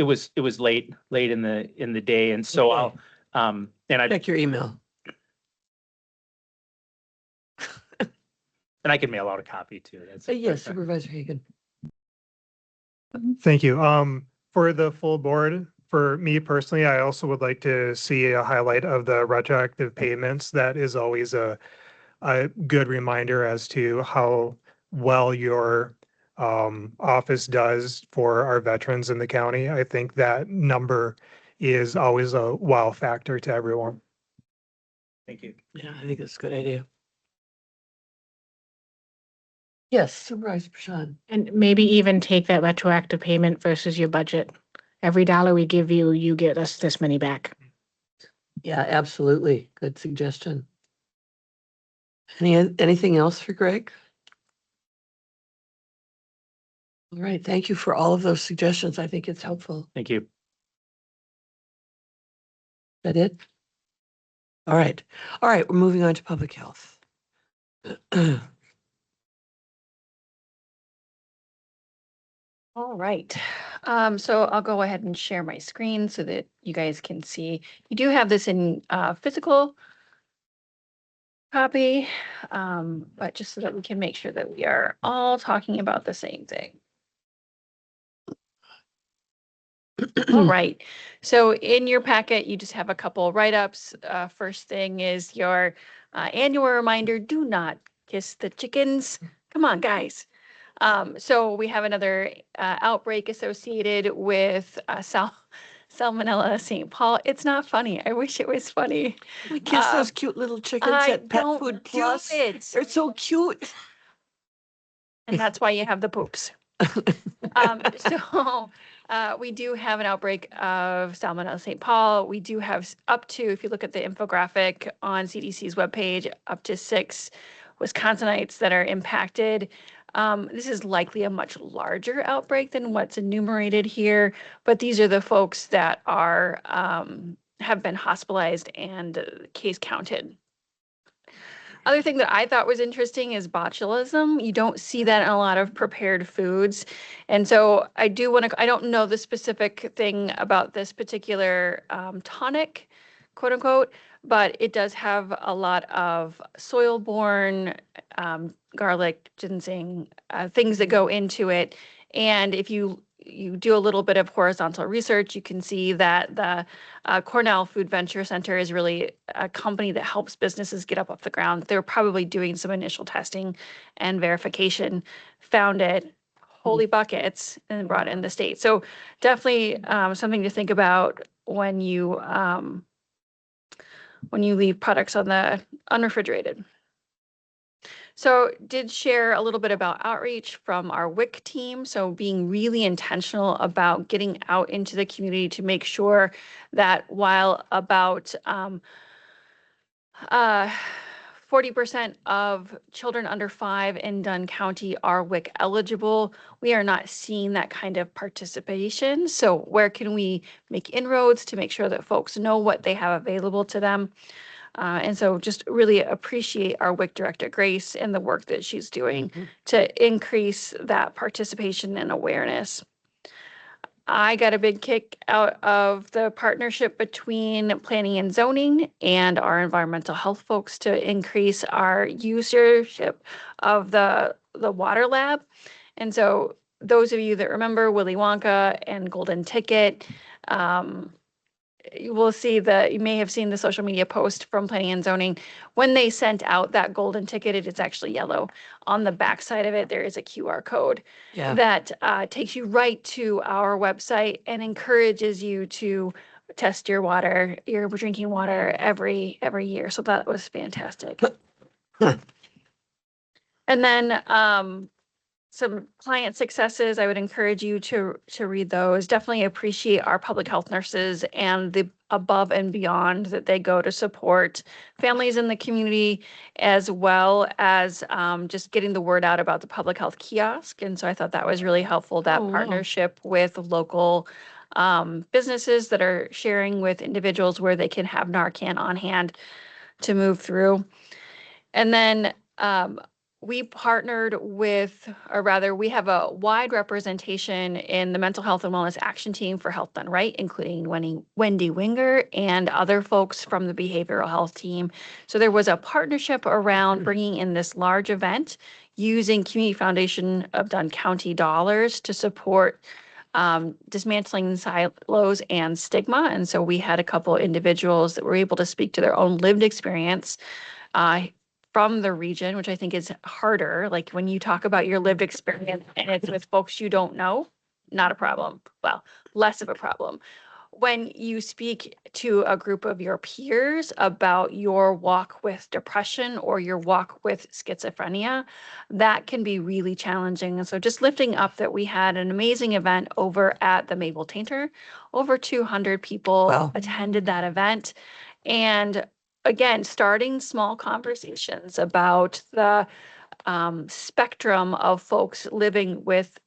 late in the day, and so Okay. and I Check your email. and I can mail out a copy too. Yes, Supervisor Hagan. Thank you. For the full board, for me personally, I also would like to see a highlight of the retroactive payments. That is always a good reminder as to how well your office does for our veterans in the county. I think that number is always a wow factor to everyone. Thank you. Yeah, I think that's a good idea. Yes, Supervisor Bashan. And maybe even take that retroactive payment versus your budget. Every dollar we give you, you get us this many back. Yeah, absolutely. Good suggestion. Anything else for Greg? All right, thank you for all of those suggestions. I think it's helpful. Thank you. Is that it? All right, we're moving on to public health. All right. So I'll go ahead and share my screen so that you guys can see. You do have this in physical copy, but just so that we can make sure that we are all talking about the same thing. All right. So in your packet, you just have a couple write-ups. First thing is your annual reminder, do not kiss the chickens. Come on, guys. So we have another outbreak associated with Salmonella St. Paul. It's not funny. I wish it was funny. We kiss those cute little chickens at Pet Food Plus. They're so cute. And that's why you have the poops. So we do have an outbreak of Salmonella St. Paul. We do have up to, if you look at the infographic on CDC's webpage, up to 6 Wisconsinites that are impacted. This is likely a much larger outbreak than what's enumerated here, but these are the folks that are have been hospitalized and case counted. Other thing that I thought was interesting is botulism. You don't see that in a lot of prepared foods. And so I don't know the specific thing about this particular tonic, quote unquote, but it does have a lot of soil-borne garlic, ginseng, things that go into it. And if you do a little bit of horizontal research, you can see that the Cornell Food Venture Center is really a company that helps businesses get up off the ground. They're probably doing some initial testing and verification, found it, holy buckets, and brought it in the state. So definitely something to think about when you leave products on the unrefrigerated. So did share a little bit about outreach from our WIC team. So being really intentional about getting out into the community to make sure that while about 40% of children under 5 in Dunn County are WIC eligible, we are not seeing that kind of participation. So where can we make inroads to make sure that folks know what they have available to them? And so just really appreciate our WIC director, Grace, and the work that she's doing to increase that participation and awareness. I got a big kick out of the partnership between planning and zoning and our environmental health folks to increase our usership of the water lab. And so those of you that remember Willy Wonka and Golden Ticket, you will see that you may have seen the social media post from planning and zoning. When they sent out that golden ticket, it is actually yellow. On the back side of it, there is a QR code that takes you right to our website and encourages you to test your water, your drinking water every year. So that was fantastic. And then some client successes, I would encourage you to read those. Definitely appreciate our public health nurses and the above and beyond that they go to support families in the community, as well as just getting the word out about the public health kiosk. And so I thought that was really helpful, that partnership with local businesses that are sharing with individuals where they can have Narcan on hand to move through. And then we partnered with, or rather, we have a wide representation in the Mental Health and Wellness Action Team for Health Done Right, including Wendy Winger and other folks from the Behavioral Health Team. So there was a partnership around bringing in this large event using Community Foundation of Dunn County dollars to support dismantling silos and stigma. And so we had a couple individuals that were able to speak to their own lived experience from the region, which I think is harder. Like when you talk about your lived experience and it's with folks you don't know, not a problem. Well, less of a problem. When you speak to a group of your peers about your walk with depression or your walk with schizophrenia, that can be really challenging. And so just lifting up that we had an amazing event over at the Mabel Tainter. Over 200 people attended that event. And again, starting small conversations about the spectrum of folks living with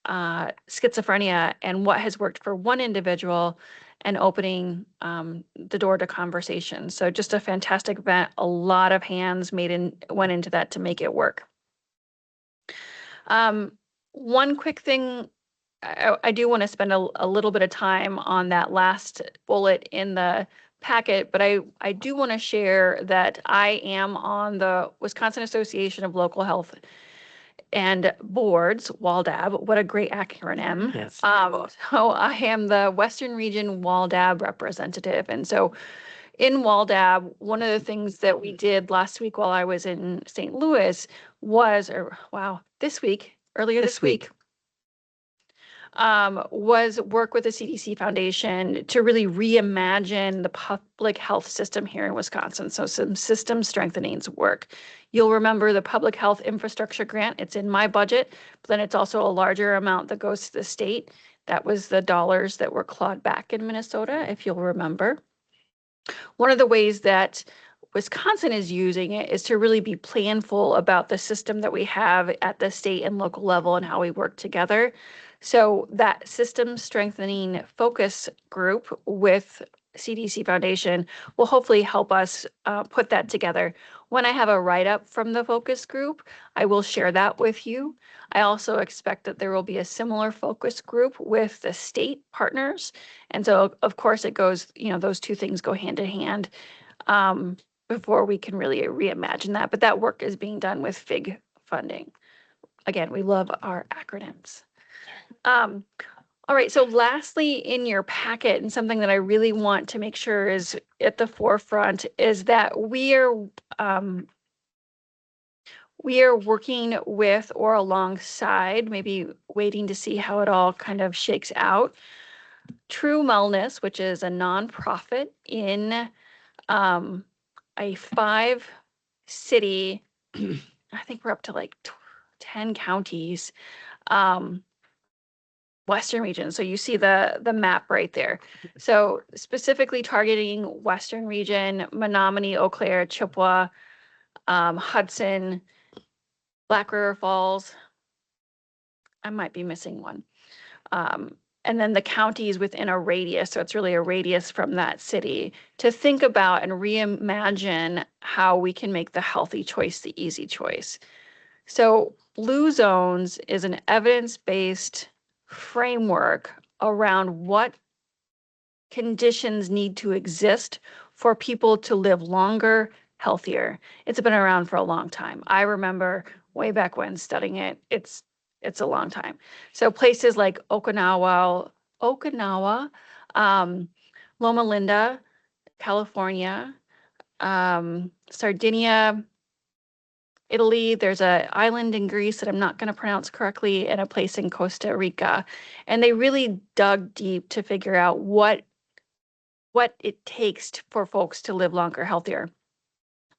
schizophrenia and what has worked for one individual and opening the door to conversation. So just a fantastic event. A lot of hands went into that to make it work. One quick thing, I do want to spend a little bit of time on that last bullet in the packet, but I do want to share that I am on the Wisconsin Association of Local Health and Boards, WALDAB. What a great acronym. Yes. So I am the Western Region WALDAB representative. And so in WALDAB, one of the things that we did last week while I was in St. Louis was, earlier this week, was work with the CDC Foundation to really reimagine the public health system here in Wisconsin. So some system strengthening work. You'll remember the public health infrastructure grant. It's in my budget, but then it's also a larger amount that goes to the state. That was the dollars that were clawed back in Minnesota, if you'll remember. One of the ways that Wisconsin is using it is to really be planful about the system that we have at the state and local level and how we work together. So that system strengthening focus group with CDC Foundation will hopefully help us put that together. When I have a write-up from the focus group, I will share that with you. I also expect that there will be a similar focus group with the state partners. And so, of course, it goes, those two things go hand in hand. before we can really reimagine that. But that work is being done with FIG funding. Again, we love our acronyms. All right, so lastly, in your packet, and something that I really want to make sure is at the forefront, is that we are working with or alongside, maybe waiting to see how it all kind of shakes out, True Wellness, which is a nonprofit in a 5-city, I think we're up to like 10 counties, Western region. So you see the map right there. So specifically targeting Western region, Menominee, Eau Claire, Chippewa, Hudson, Black River Falls. I might be missing one. And then the counties within a radius. So it's really a radius from that city to think about and reimagine how we can make the healthy choice the easy choice. So Blue Zones is an evidence-based framework around what conditions need to exist for people to live longer, healthier. It's been around for a long time. I remember way back when studying it. It's a long time. So places like Okinawa, Loma Linda, California, Sardinia, Italy. There's an island in Greece that I'm not going to pronounce correctly, and a place in Costa Rica. And they really dug deep to figure out what it takes for folks to live longer, healthier.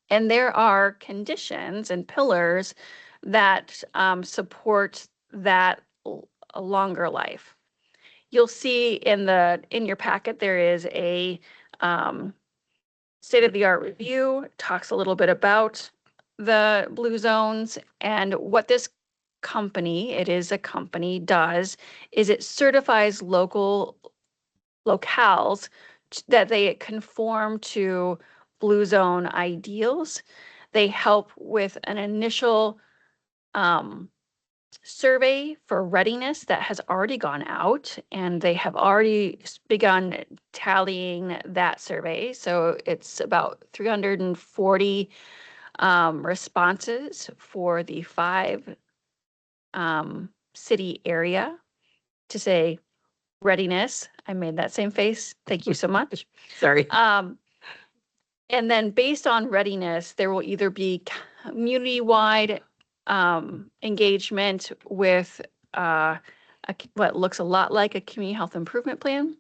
And there are conditions and pillars that support that a longer life. You'll see in your packet there is a state-of-the-art review, talks a little bit about the Blue Zones, and what this company, it is a company, does is it certifies locales that they conform to Blue Zone ideals. They help with an initial survey for readiness that has already gone out, and they have already begun tallying that survey. So it's about 340 responses for the 5 city area to say readiness. I made that same face. Thank you so much. Sorry. And then based on readiness, there will either be community-wide engagement with what looks a lot like a community health improvement plan,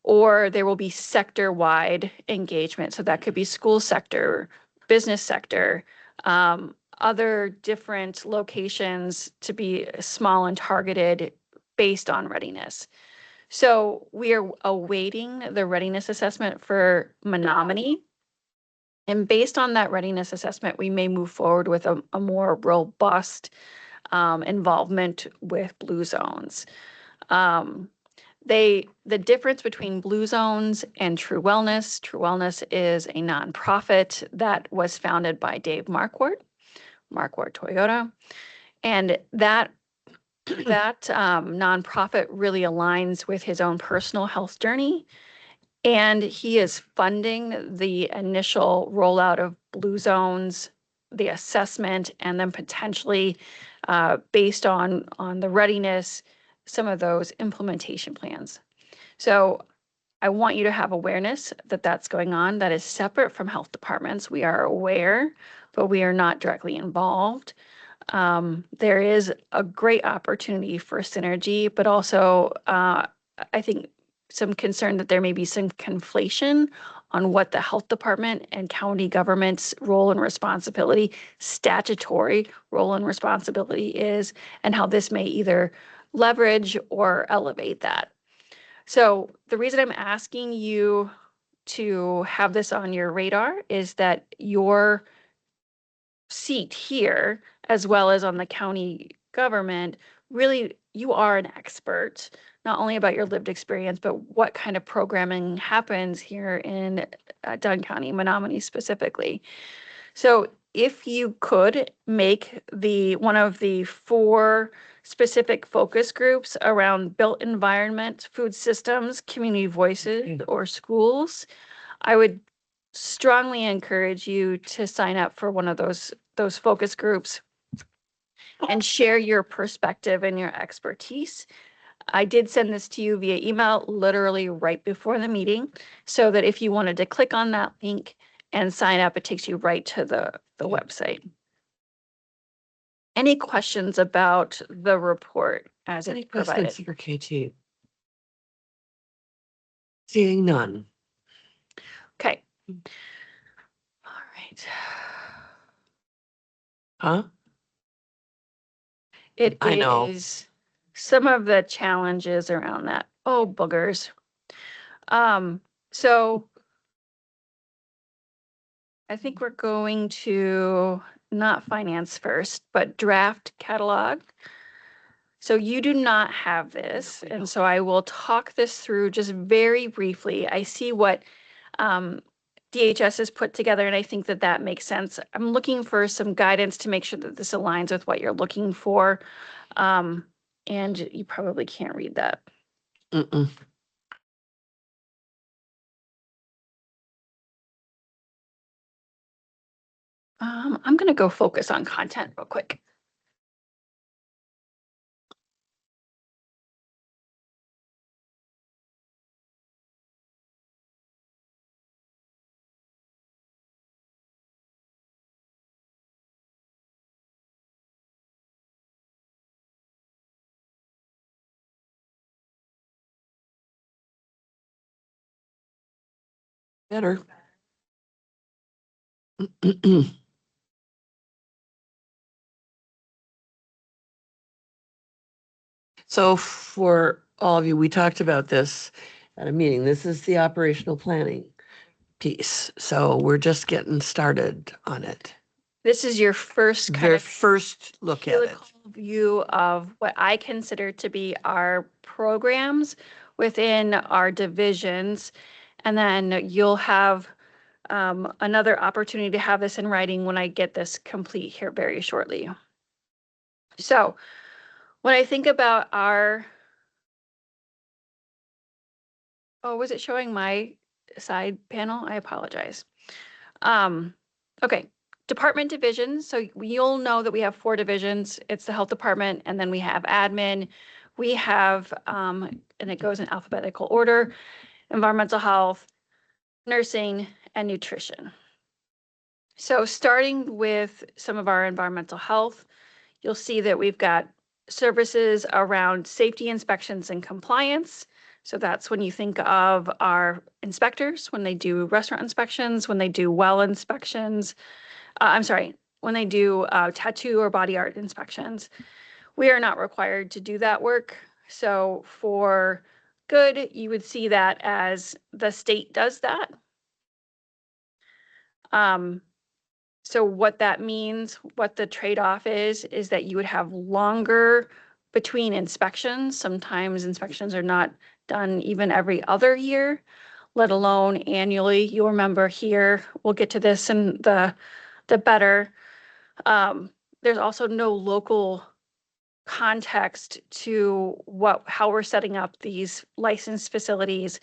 or there will be sector-wide engagement. So that could be school sector, business sector, other different locations to be small and targeted based on readiness. So we are awaiting the readiness assessment for Menominee. And based on that readiness assessment, we may move forward with a more robust involvement with Blue Zones. The difference between Blue Zones and True Wellness is a nonprofit that was founded by Dave Marquardt Toyota. And that nonprofit really aligns with his own personal health journey. And he is funding the initial rollout of Blue Zones, the assessment, and then potentially based on the readiness, some of those implementation plans. So I want you to have awareness that that's going on. That is separate from health departments. We are aware, but we are not directly involved. There is a great opportunity for synergy, but also I think some concern that there may be some conflation on what the health department and county government's role and responsibility, statutory role and responsibility is, and how this may either leverage or elevate that. So the reason I'm asking you to have this on your radar is that your seat here, as well as on the county government, really, you are an expert, not only about your lived experience, but what kind of programming happens here in Dunn County, Menominee specifically. So if you could make one of the 4 specific focus groups around built environment, food systems, community voices, or schools, I would strongly encourage you to sign up for one of those focus groups and share your perspective and your expertise. I did send this to you via email literally right before the meeting, so that if you wanted to click on that link and sign up, it takes you right to the website. Any questions about the report as Any it's provided? questions for KT? Seeing none. Okay. All right. Huh? It I know. is some of the challenges around that. Oh, boogers. So I think we're going to not finance first, but draft catalog. So you do not have this, and so I will talk this through just very briefly. I see what DHS has put together, and I think that that makes sense. I'm looking for some guidance to make sure that this aligns with what you're looking for. And you probably can't read that. Mm-mm. I'm gonna go focus on content real quick. Better. So for all of you, we talked about this at a meeting. This is the operational planning piece. So we're just getting started on it. This is your first kind Their of first look at it. helical view of what I consider to be our programs within our divisions. And then you'll have another opportunity to have this in writing when I get this complete here very shortly. So when I think about our, oh, was it showing my side panel? I apologize. Okay, department divisions. So you'll know that we have 4 divisions. It's the health department, and then we have admin. We have, and it goes in alphabetical order, environmental health, nursing, and nutrition. So starting with some of our environmental health, you'll see that we've got services around safety inspections and compliance. So that's when you think of our inspectors, when they do restaurant inspections, when they do well inspections, I'm sorry, when they do tattoo or body art inspections. We are not required to do that work. So for good, you would see that as the state does that. So what that means, what the trade-off is that you would have longer between inspections. Sometimes inspections are not done even every other year, let alone annually. You'll remember here, we'll get to this in the better. There's also no local context to how we're setting up these licensed facilities.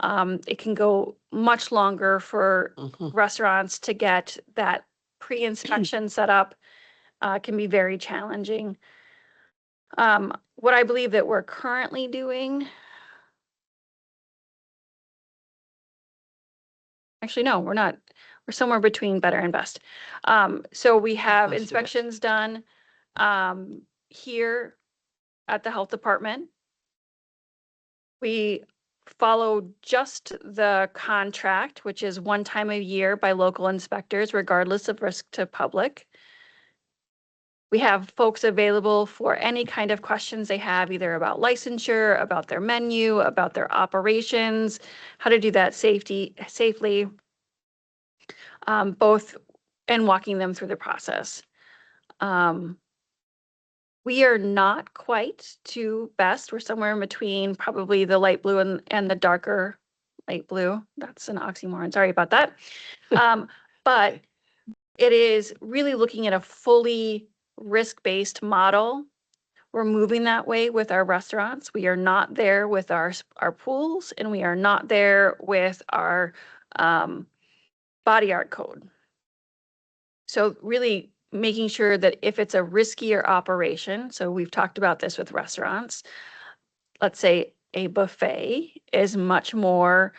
It can go much longer for restaurants to get that pre-inspection set up. Can be very challenging. What I believe that we're currently doing. Actually, no, we're not. We're somewhere between better and best. So we have Close to best. inspections done here at the health department. We follow just the contract, which is 1 time a year by local inspectors, regardless of risk to public. We have folks available for any kind of questions they have, either about licensure, about their menu, about their operations, how to do that safely, both and walking them through the process. We are not quite to best. We're somewhere in between probably the light blue and the darker light blue. That's an oxymoron. Sorry about that. But it is really looking at a fully risk-based model. We're moving that way with our restaurants. We are not there with our pools, and we are not there with our body art code. So really making sure that if it's a riskier operation, so we've talked about this with restaurants, let's say a buffet is much more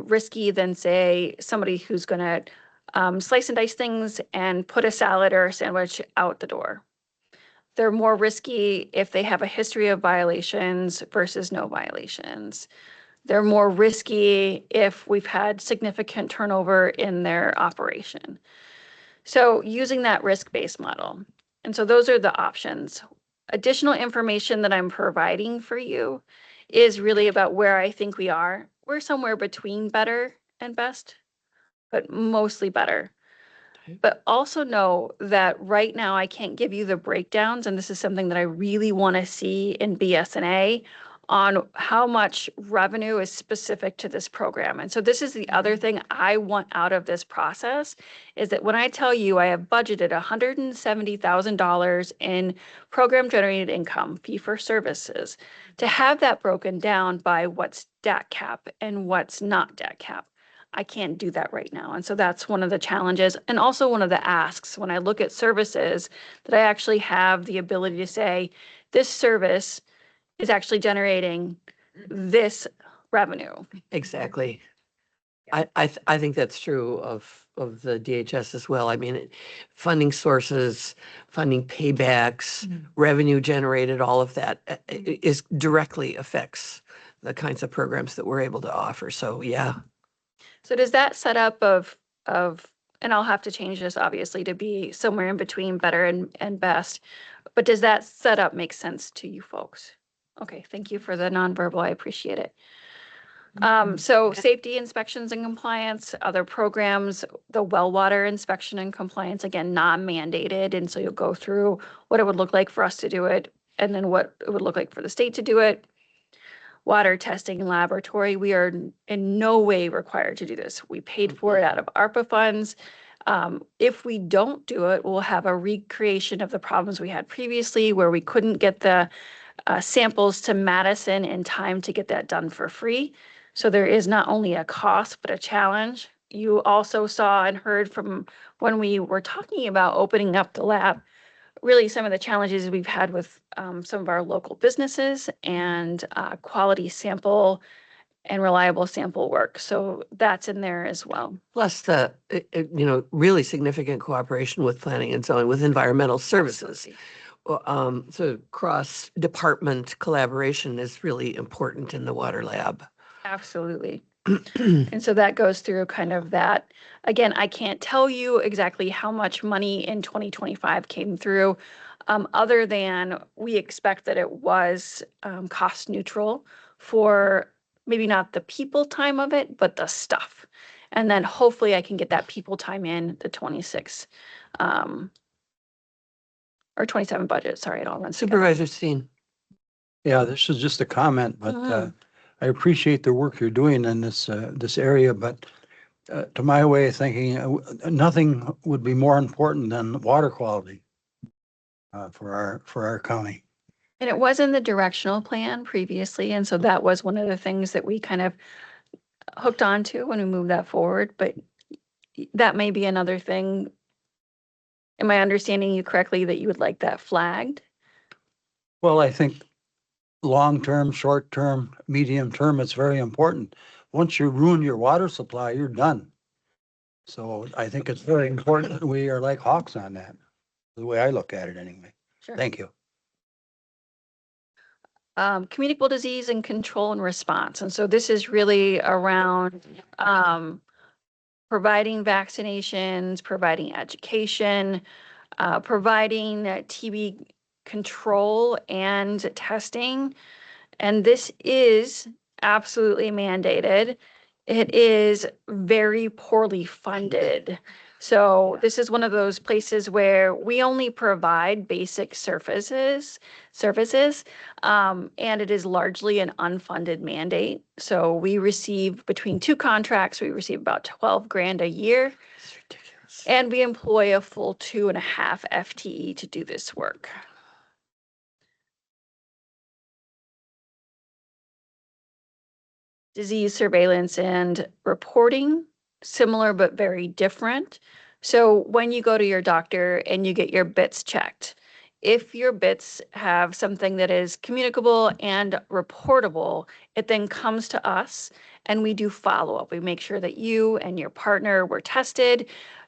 risky than, say, somebody who's going to slice and dice things and put a salad or a sandwich out the door. They're more risky if they have a history of violations versus no violations. They're more risky if we've had significant turnover in their operation. So using that risk-based model. And so those are the options. Additional information that I'm providing for you is really about where I think we are. We're somewhere between better and best, but mostly better. But also know that right now I can't give you the breakdowns, and this is something that I really want to see in BSNA on how much revenue is specific to this program. And so this is the other thing I want out of this process, is that when I tell you I have budgeted $170,000 in program generated income, fee for services, to have that broken down by what's DAT cap and what's not DAT cap. I can't do that right now. And so that's one of the challenges, and also one of the asks when I look at services, that I actually have the ability to say, this service is actually generating this revenue. Exactly. I think that's true of the DHS as well. I mean, funding sources, funding paybacks, revenue generated, all of that is directly affects the kinds of programs that we're able to offer. So yeah. So does that setup of, and I'll have to change this obviously to be somewhere in between better and best, but does that setup make sense to you folks? Okay, thank you for the nonverbal. I appreciate it. So safety inspections and compliance, other programs, the well water inspection and compliance, again, non-mandated. And so you'll go through what it would look like for us to do it, and then what it would look like for the state to do it. Water testing laboratory, we are in no way required to do this. We paid for it out of ARPA funds. If we don't do it, we'll have a recreation of the problems we had previously, where we couldn't get the samples to Madison in time to get that done for free. So there is not only a cost, but a challenge. You also saw and heard from when we were talking about opening up the lab, really some of the challenges we've had with some of our local businesses and quality sample and reliable sample work. So that's in there as well. Plus the, really significant cooperation with planning and zoning, with environmental services. So cross-department collaboration is really important in the water lab. Absolutely. And so that goes through kind of that. Again, I can't tell you exactly how much money in 2025 came through, other than we expect that it was cost neutral for maybe not the people time of it, but the stuff. And then hopefully I can get that people time in the 26 or 27 budget. Sorry, it all runs together. Supervisor Steen. Yeah, this is just a comment, but I appreciate the work you're doing in this area, but to my way of thinking, nothing would be more important than water quality for our county. And it was in the directional plan previously, and so that was one of the things that we kind of hooked onto when we moved that forward, but that may be another thing. Am I understanding you correctly that you would like that flagged? Well, I think long-term, short-term, medium-term, it's very important. Once you ruin your water supply, you're done. So I think it's very important that we are like hawks on that, the way I look at it anyway. Sure. Thank you. Communicable disease and control and response. And so this is really around providing vaccinations, providing education, providing TB control and testing. And this is absolutely mandated. It is very poorly funded. So this is one of those places where we only provide basic services, and it is largely an unfunded mandate. So we receive between two contracts, we receive about 12 grand a year. It's ridiculous. And we employ a full 2.5 FTE to do this work. Disease surveillance and reporting. similar but very different. So when you go to your doctor and you get your bits checked, if your bits have something that is communicable and reportable, it then comes to us and we do follow-up. We make sure that you and your partner were tested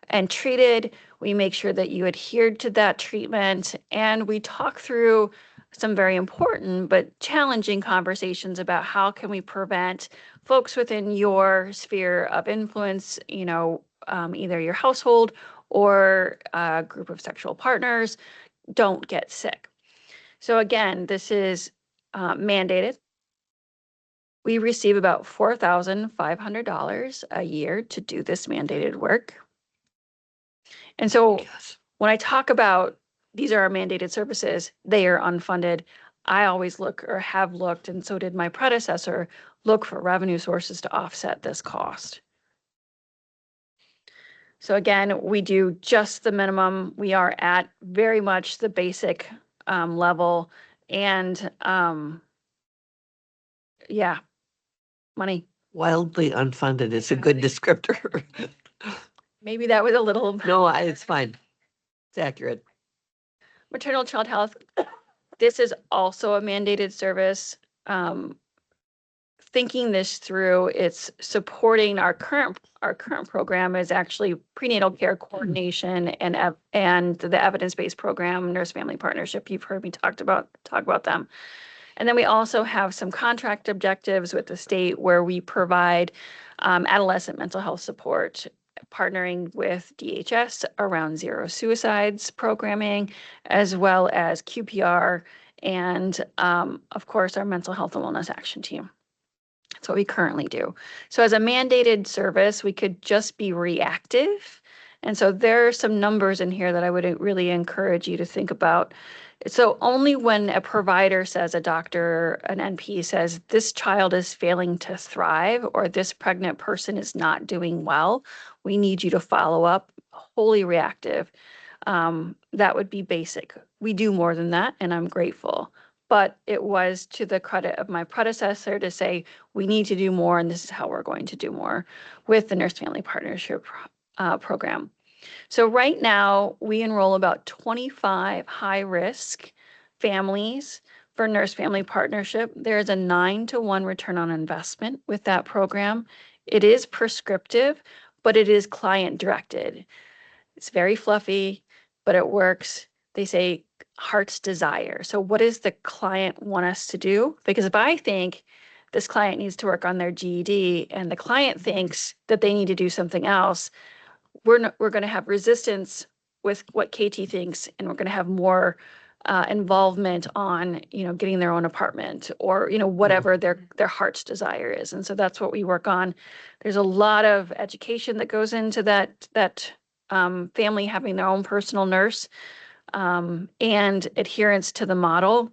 and treated. We make sure that you adhered to that treatment, and we talk through some very important but challenging conversations about how can we prevent folks within your sphere of influence, either your household or a group of sexual partners, don't get sick. So again, this is mandated. We receive about $4,500 a year to do this mandated work. And so Yes. when I talk about these are our mandated services, they are unfunded. I always look, or have looked, and so did my predecessor, look for revenue sources to offset this cost. So again, we do just the minimum. We are at very much the basic level, and yeah, money. Wildly unfunded is a good descriptor. Maybe that was a little. No, it's fine. It's accurate. Maternal child health. This is also a mandated service. Thinking this through, it's supporting our current program is actually prenatal care coordination and the evidence-based program, nurse family partnership. You've heard me talk about them. And then we also have some contract objectives with the state where we provide adolescent mental health support, partnering with DHS around zero suicides programming, as well as QPR and, of course, our mental health and wellness action team. That's what we currently do. So as a mandated service, we could just be reactive. And so there are some numbers in here that I would really encourage you to think about. So only when a provider says, a doctor, an NP says, this child is failing to thrive, or this pregnant person is not doing well, we need you to follow up, wholly reactive. That would be basic. We do more than that, and I'm grateful. But it was to the credit of my predecessor to say, we need to do more, and this is how we're going to do more with the Nurse Family Partnership program. So right now, we enroll about 25 high-risk families for Nurse Family Partnership. There is a 9-to-1 return on investment with that program. It is prescriptive, but it is client-directed. It's very fluffy, but it works. They say heart's desire. So what does the client want us to do? Because if I think this client needs to work on their GED and the client thinks that they need to do something else, we're going to have resistance with what KT thinks, and we're going to have more involvement on, getting their own apartment or, whatever their heart's desire is. And so that's what we work on. There's a lot of education that goes into that family having their own personal nurse and adherence to the model.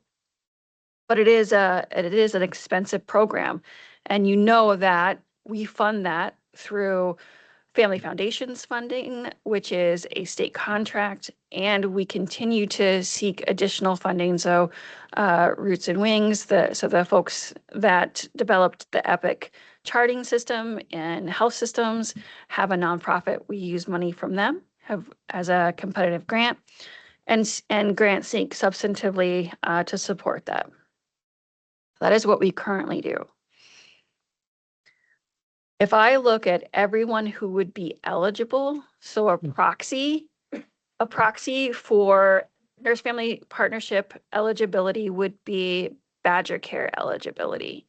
But it is an expensive program. And that we fund that through Family Foundations funding, which is a state contract, and we continue to seek additional funding. So Roots and Wings, the folks that developed the EPIC charting system and health systems have a nonprofit. We use money from them as a competitive grant, and grant seek substantively to support that. That is what we currently do. If I look at everyone who would be eligible, so a proxy for Nurse Family Partnership eligibility would be Badger Care eligibility.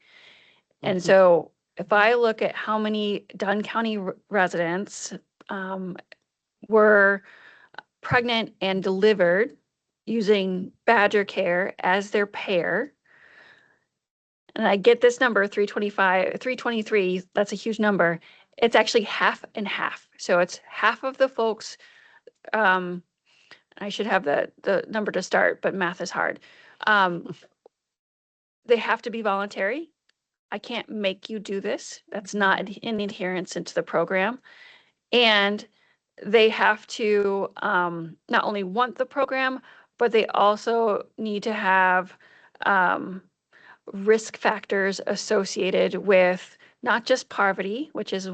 And so if I look at how many Dunn County residents were pregnant and delivered using Badger Care as their payer, and I get this number, 323, that's a huge number. It's actually half and half. So it's half of the folks, I should have the number to start, but math is hard. They have to be voluntary. I can't make you do this. That's not in adherence into the program. And they have to not only want the program, but they also need to have risk factors associated with not just poverty, which is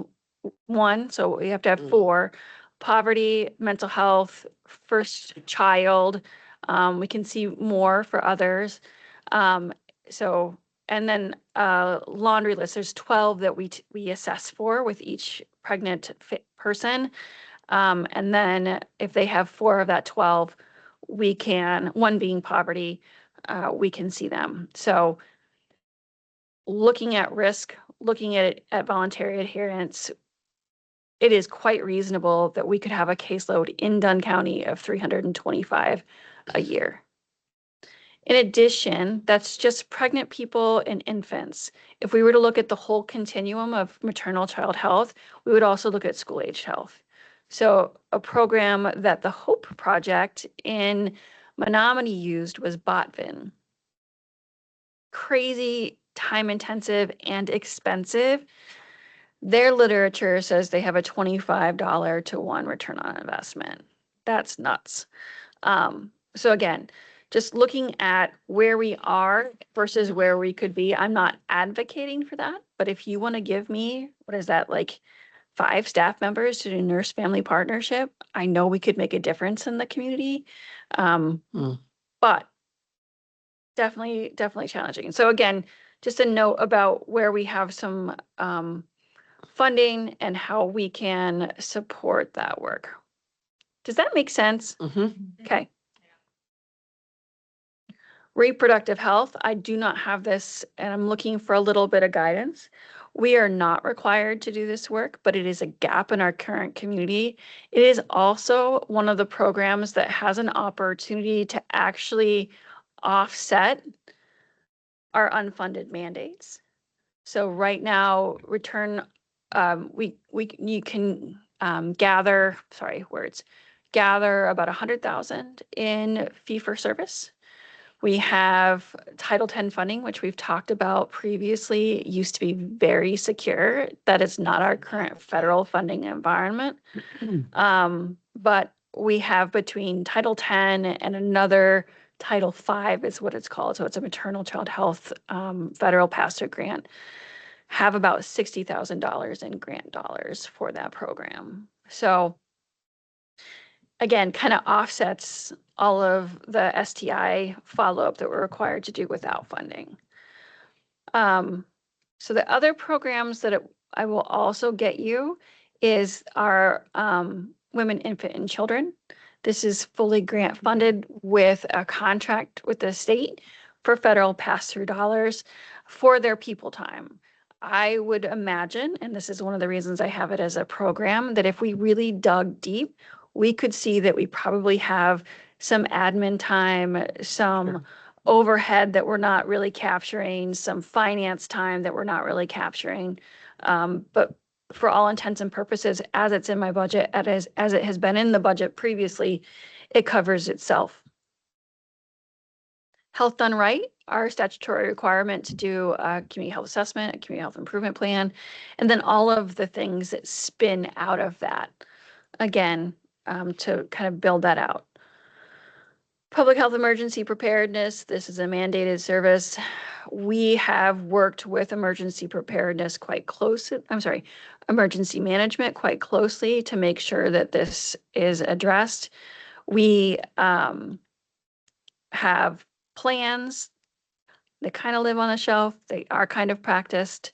one, so we have to have four. Poverty, mental health, first child. We can see more for others. So, and then laundry list, there's 12 that we assess for with each pregnant person. And then if they have 4 of that 12, we can, one being poverty, we can see them. So looking at risk, looking at voluntary adherence, it is quite reasonable that we could have a caseload in Dunn County of 325 a year. In addition, that's just pregnant people and infants. If we were to look at the whole continuum of maternal child health, we would also look at school-aged health. So a program that the HOPE project in Menominee used was BotVin. Crazy, time-intensive, and expensive. Their literature says they have a $25 to 1 return on investment. That's nuts. So again, just looking at where we are versus where we could be, I'm not advocating for that, but if you want to give me, what is that, like 5 staff members to do nurse family partnership, I know we could make a difference in the community. But definitely challenging. So again, just a note about where we have some funding and how we can support that work. Does that make sense? Okay. Reproductive health, I do not have this, and I'm looking for a little bit of guidance. We are not required to do this work, but it is a gap in our current community. It is also one of the programs that has an opportunity to actually offset our unfunded mandates. So right now, you can gather about 100,000 in fee for service. We have Title X funding, which we've talked about previously. It used to be very secure. That is not our current federal funding environment. But we have between Title X and another Title V is what it's called. So it's a maternal child health federal pass-through grant. Have about $60,000 in grant dollars for that program. So again, kind of offsets all of the STI follow-up that we're required to do without funding. So the other programs that I will also get you is our Women, Infant, and Children. This is fully grant funded with a contract with the state for federal pass-through dollars for their people time. I would imagine, and this is one of the reasons I have it as a program, that if we really dug deep, we could see that we probably have some admin time, some overhead that we're not really capturing, some finance time that we're not really capturing. But for all intents and purposes, as it's in my budget, as it has been in the budget previously, it covers itself. Health Done Right, our statutory requirement to do a community health assessment, a community health improvement plan, and then all of the things that spin out of that, again, to kind of build that out. Public health emergency preparedness, this is a mandated service. We have worked with emergency preparedness quite closely, emergency management quite closely to make sure that this is addressed. We have plans that kind of live on the shelf. They are kind of practiced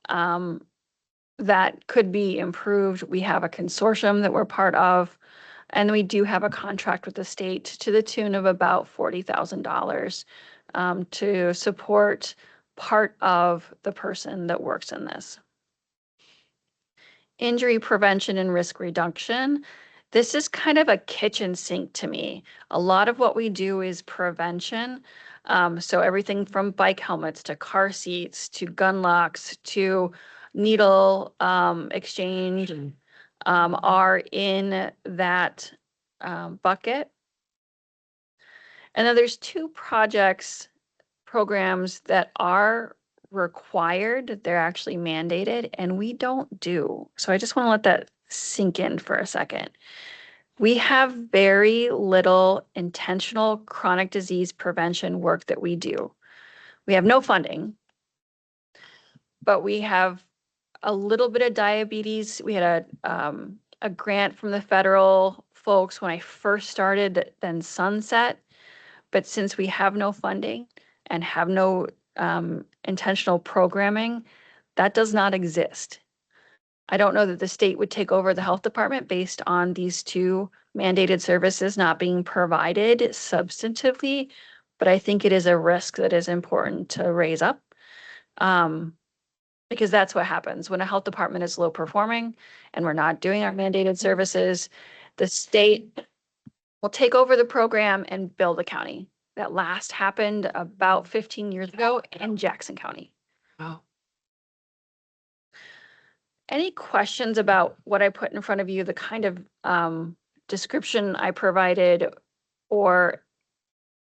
that could be improved. We have a consortium that we're part of, and we do have a contract with the state to the tune of about $40,000 to support part of the person that works in this. Injury prevention and risk reduction. This is kind of a kitchen sink to me. A lot of what we do is prevention. So everything from bike helmets to car seats to gun locks to needle exchange are in that bucket. And then there's 2 programs that are required. They're actually mandated and we don't do. So I just want to let that sink in for a second. We have very little intentional chronic disease prevention work that we do. We have no funding, but we have a little bit of diabetes. We had a grant from the federal folks when I first started that then sunset. But since we have no funding and have no intentional programming, that does not exist. I don't know that the state would take over the health department based on these two mandated services not being provided substantively, but I think it is a risk that is important to raise up. Because that's what happens when a health department is low performing and we're not doing our mandated services, the state will take over the program and bill the county. That last happened about 15 years ago in Jackson County. Wow. Any questions about what I put in front of you, the kind of description I provided, or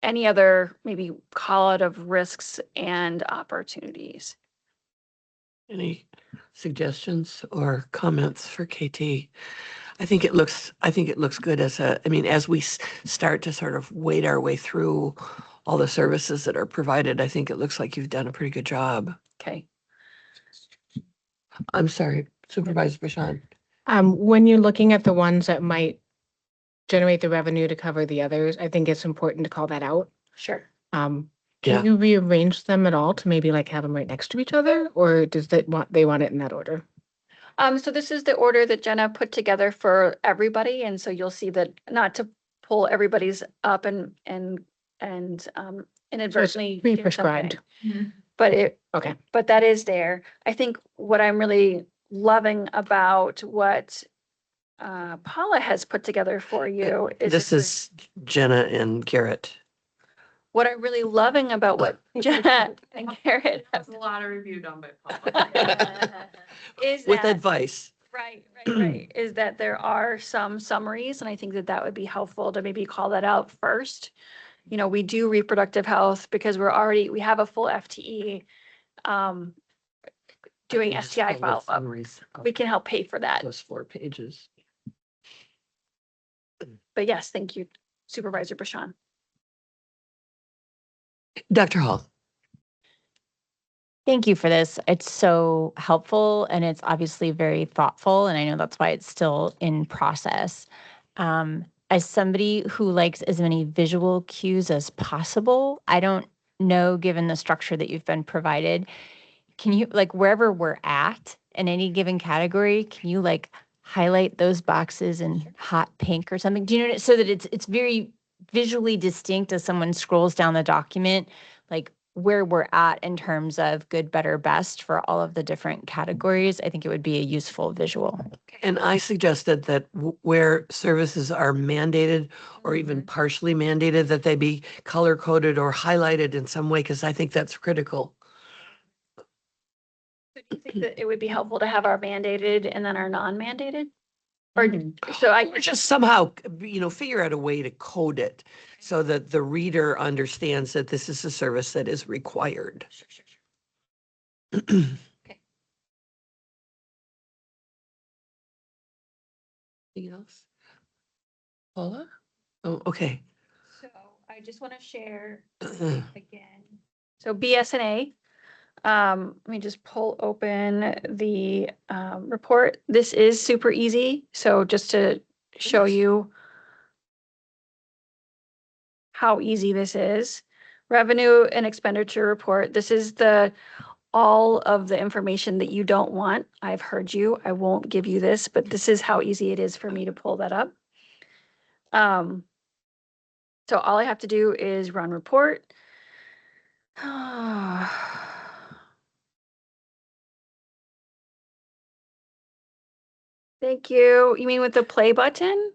any other maybe call out of risks and opportunities? Any suggestions or comments for KT? I think it looks good as we start to sort of wade our way through all the services that are provided. I think it looks like you've done a pretty good job. Okay. I'm sorry, Supervisor Bashan. When you're looking at the ones that might generate the revenue to cover the others, I think it's important to call that out. Sure. Yeah. Can you rearrange them at all to maybe like have them right next to each other, or does they want it in that order? So this is the order that Jenna put together for everybody, and so you'll see that, not to pull everybody's up and inadvertently do Pre-prescribed. something, but Okay. but that is there. I think what I'm really loving about what Paula has put together for you is This is Jenna and Garrett. what I'm really loving about what Jenna and Garrett have. That's a lot of review done by Paula. Is With that, advice. right, is that there are some summaries, and I think that that would be helpful to maybe call that out first. You know, we do reproductive health because we have a full FTE doing Just STI all the follow-up. summaries of We can help pay for that. those 4 pages. But yes, thank you, Supervisor Bashan. Dr. Hall. Thank you for this. It's so helpful and it's obviously very thoughtful. And I know that's why it's still in process. As somebody who likes as many visual cues as possible, I don't know, given the structure that you've been provided, can you, like, wherever we're at in any given category, can you like highlight those boxes in hot pink or something? Do you know, so that it's very visually distinct as someone scrolls down the document, like where we're at in terms of good, better, best for all of the different categories? I think it would be a useful visual. And I suggested that where services are mandated or even partially mandated, that they be color coded or highlighted in some way, because I think that's critical. So do you think that it would be helpful to have our mandated and then our non-mandated? Or so I Or just somehow, figure out a way to code it so that the reader understands that this is a service that is required. Sure. Anything else? Paula? Oh, okay. So I just want to share again. So BSNA, let me just pull open the report. This is super easy. So just to show you how easy this is. Revenue and expenditure report. This is all of the information that you don't want. I've heard you. I won't give you this, but this is how easy it is for me to pull that up. So all I have to do is run report. Thank you. You mean with the play button?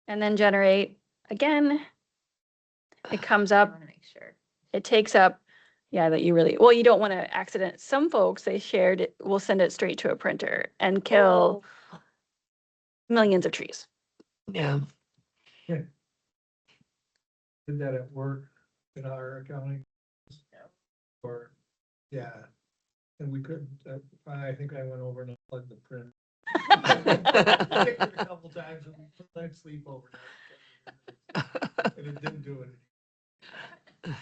And then generate again. It comes I up. want to make sure. It takes up, that you really, well, you don't want to accident. Some folks, they shared it, will send it straight to a printer and kill millions of trees. Yeah. Did that at work in our accounting? Or, yeah, and we couldn't, I think I went over and unplugged the print. Kicked it a couple times and let it sleep overnight. And it didn't do it.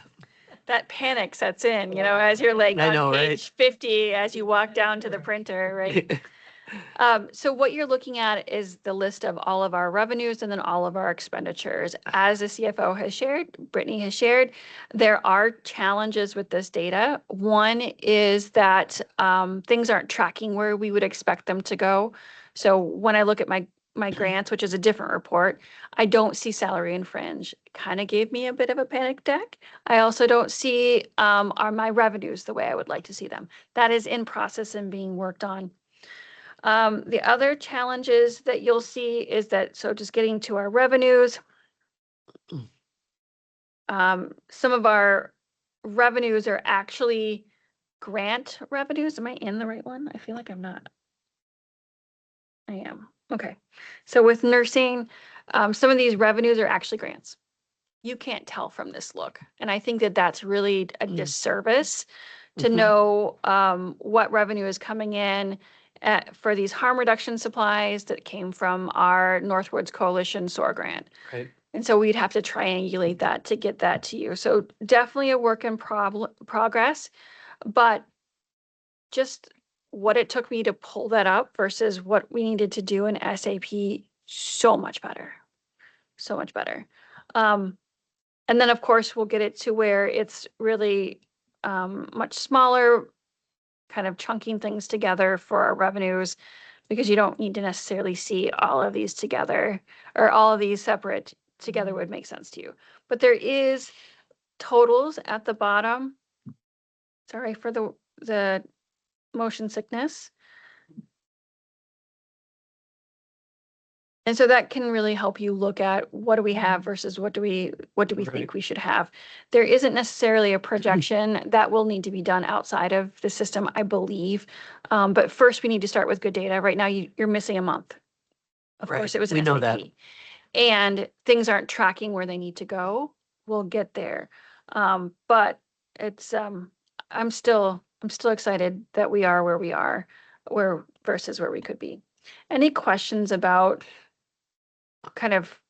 that panic sets in, you know, as you're like I on know, right? page 50, as you walk down to the printer, right? So what you're looking at is the list of all of our revenues and then all of our expenditures. As the CFO has shared, Brittany has shared, there are challenges with this data. One is that things aren't tracking where we would expect them to go. So when I look at my grants, which is a different report, I don't see salary and fringe. Kind of gave me a bit of a panic attack. I also don't see are my revenues the way I would like to see them. That is in process and being worked on. The other challenges that you'll see is that, so just getting to our revenues, some of our revenues are actually grant revenues. Am I in the right one? I feel like I'm not. I am. Okay. So with nursing, some of these revenues are actually grants. You can't tell from this look. And I think that that's really a disservice to know what revenue is coming in for these harm reduction supplies that came from our Northwoods Coalition SOAR grant. Right. And so we'd have to triangulate that to get that to you. So definitely a work in progress, but just what it took me to pull that up versus what we needed to do in SAP, so much better. So much better. And then of course we'll get it to where it's really much smaller, kind of chunking things together for our revenues, because you don't need to necessarily see all of these together, or all of these separate together would make sense to you. But there is totals at the bottom. Sorry for the motion sickness. And so that can really help you look at what do we have versus what do we think we should have. There isn't necessarily a projection that will need to be done outside of the system, I believe. But first we need to start with good data. Right now you're missing a month. Of Right, course it was we an know SAP. that. And things aren't tracking where they need to go. We'll get there. But it's I'm still excited that we are where we are, where versus where we could be. Any questions about kind of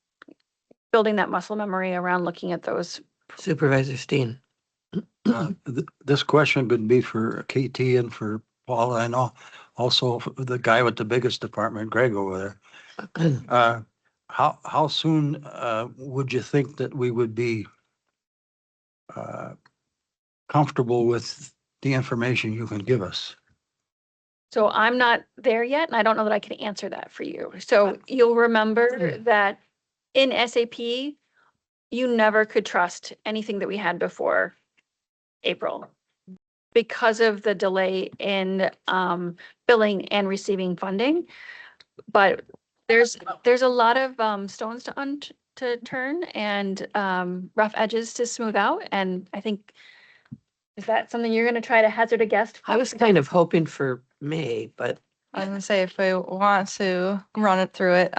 building that muscle memory around looking at those? Supervisor Steen. This question would be for KT and for Paula, and also for the guy with the biggest department, Greg over there. How soon would you think that we would be comfortable with the information you can give us? So I'm not there yet, and I don't know that I can answer that for you. So you'll remember that in SAP, you never could trust anything that we had before April because of the delay in billing and receiving funding. But there's a lot of stones to turn and rough edges to smooth out. And I think, is that something you're going to try to hazard a guess? I was kind of hoping for May, but I was gonna say, if we want to run it through it,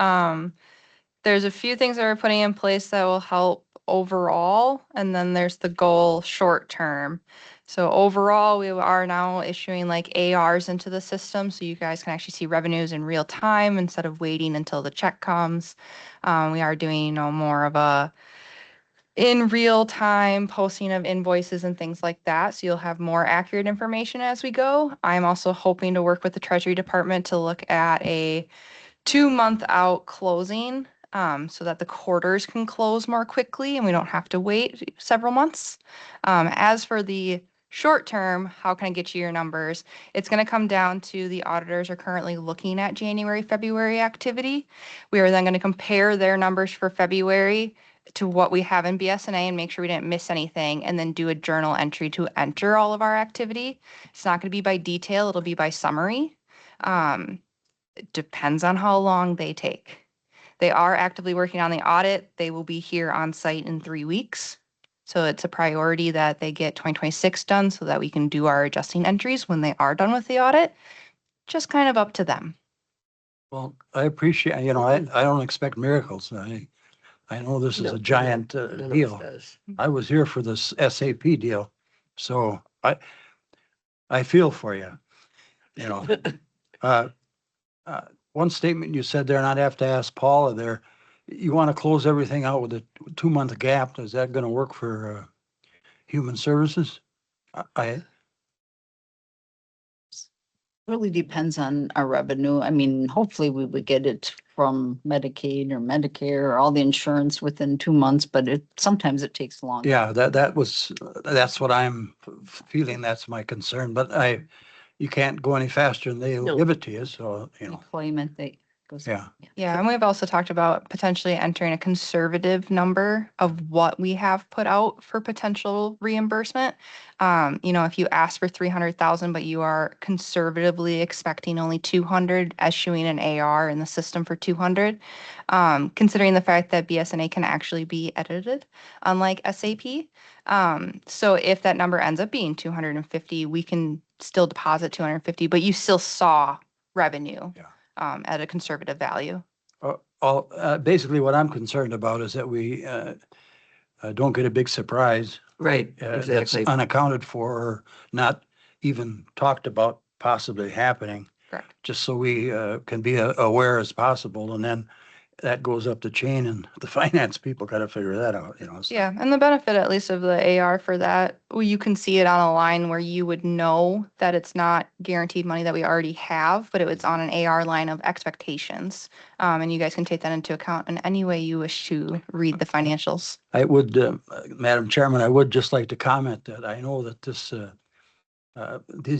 there's a few things that we're putting in place that will help overall, and then there's the goal short term. So overall, we are now issuing like ARs into the system, so you guys can actually see revenues in real time instead of waiting until the check comes. We are doing, more of a in real time posting of invoices and things like that. So you'll have more accurate information as we go. I'm also hoping to work with the Treasury Department to look at a 2-month out closing, so that the quarters can close more quickly and we don't have to wait several months. As for the short term, how can I get you your numbers? It's going to come down to the auditors are currently looking at January, February activity. We are then going to compare their numbers for February to what we have in BSNA and make sure we didn't miss anything, and then do a journal entry to enter all of our activity. It's not going to be by detail, it'll be by summary. It depends on how long they take. They are actively working on the audit. They will be here on site in 3 weeks. So it's a priority that they get 2026 done so that we can do our adjusting entries when they are done with the audit. Just kind of up to them. Well, I appreciate, I don't expect miracles. I know this is No, a giant none of us deal. does. I was here for this SAP deal, so I feel for you. One statement you said there, and I'd have to ask Paula there, you want to close everything out with a 2-month gap. Is that going to work for Human Services. I, Really depends on our revenue. I mean, hopefully we would get it from Medicaid or Medicare or all the insurance within 2 months, but sometimes it takes longer. yeah, that's what I'm feeling. That's my concern, but you can't go any faster than they'll No. give it to you. So, You claim it, they goes. Yeah. Yeah, and we've also talked about potentially entering a conservative number of what we have put out for potential reimbursement. If you ask for 300,000, but you are conservatively expecting only 200, issuing an AR in the system for 200, considering the fact that BSNA can actually be edited, unlike SAP. So if that number ends up being 250, we can still deposit 250, but you still saw revenue. Yeah. At a conservative value. Basically what I'm concerned about is that we don't get a big surprise Right, that's exactly. unaccounted for or not even talked about possibly happening, Correct. just so we can be aware as possible. And then that goes up the chain and the finance people got to figure that out, so. Yeah, and the benefit at least of the AR for that, well, you can see it on a line where you would know that it's not guaranteed money that we already have, but it was on an AR line of expectations. And you guys can take that into account in any way you wish to read the financials. I would, Madam Chairman, I would just like to comment that I know that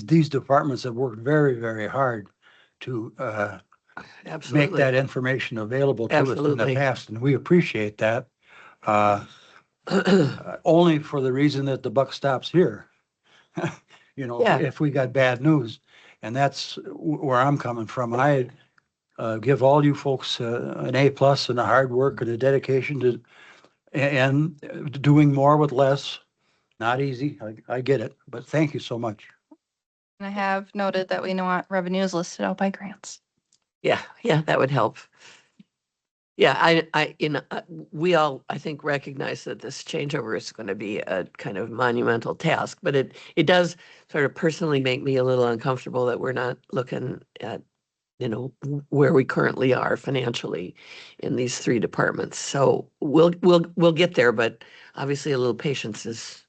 these departments have worked very, very hard to make Absolutely. that information available to us in the Absolutely. past, and we appreciate that. Only for the reason that the buck stops here. Yeah. If we got bad news, and that's where I'm coming from. I give all you folks an A+ and the hard work and the dedication to, and doing more with less. Not easy. I get it, but thank you so much. And I have noted that we know what revenue is listed out by grants. Yeah, that would help. Yeah, we all, I think, recognize that this changeover is going to be a kind of monumental task, but it does sort of personally make me a little uncomfortable that we're not looking at, where we currently are financially in these three departments. So we'll get there, but obviously a little patience is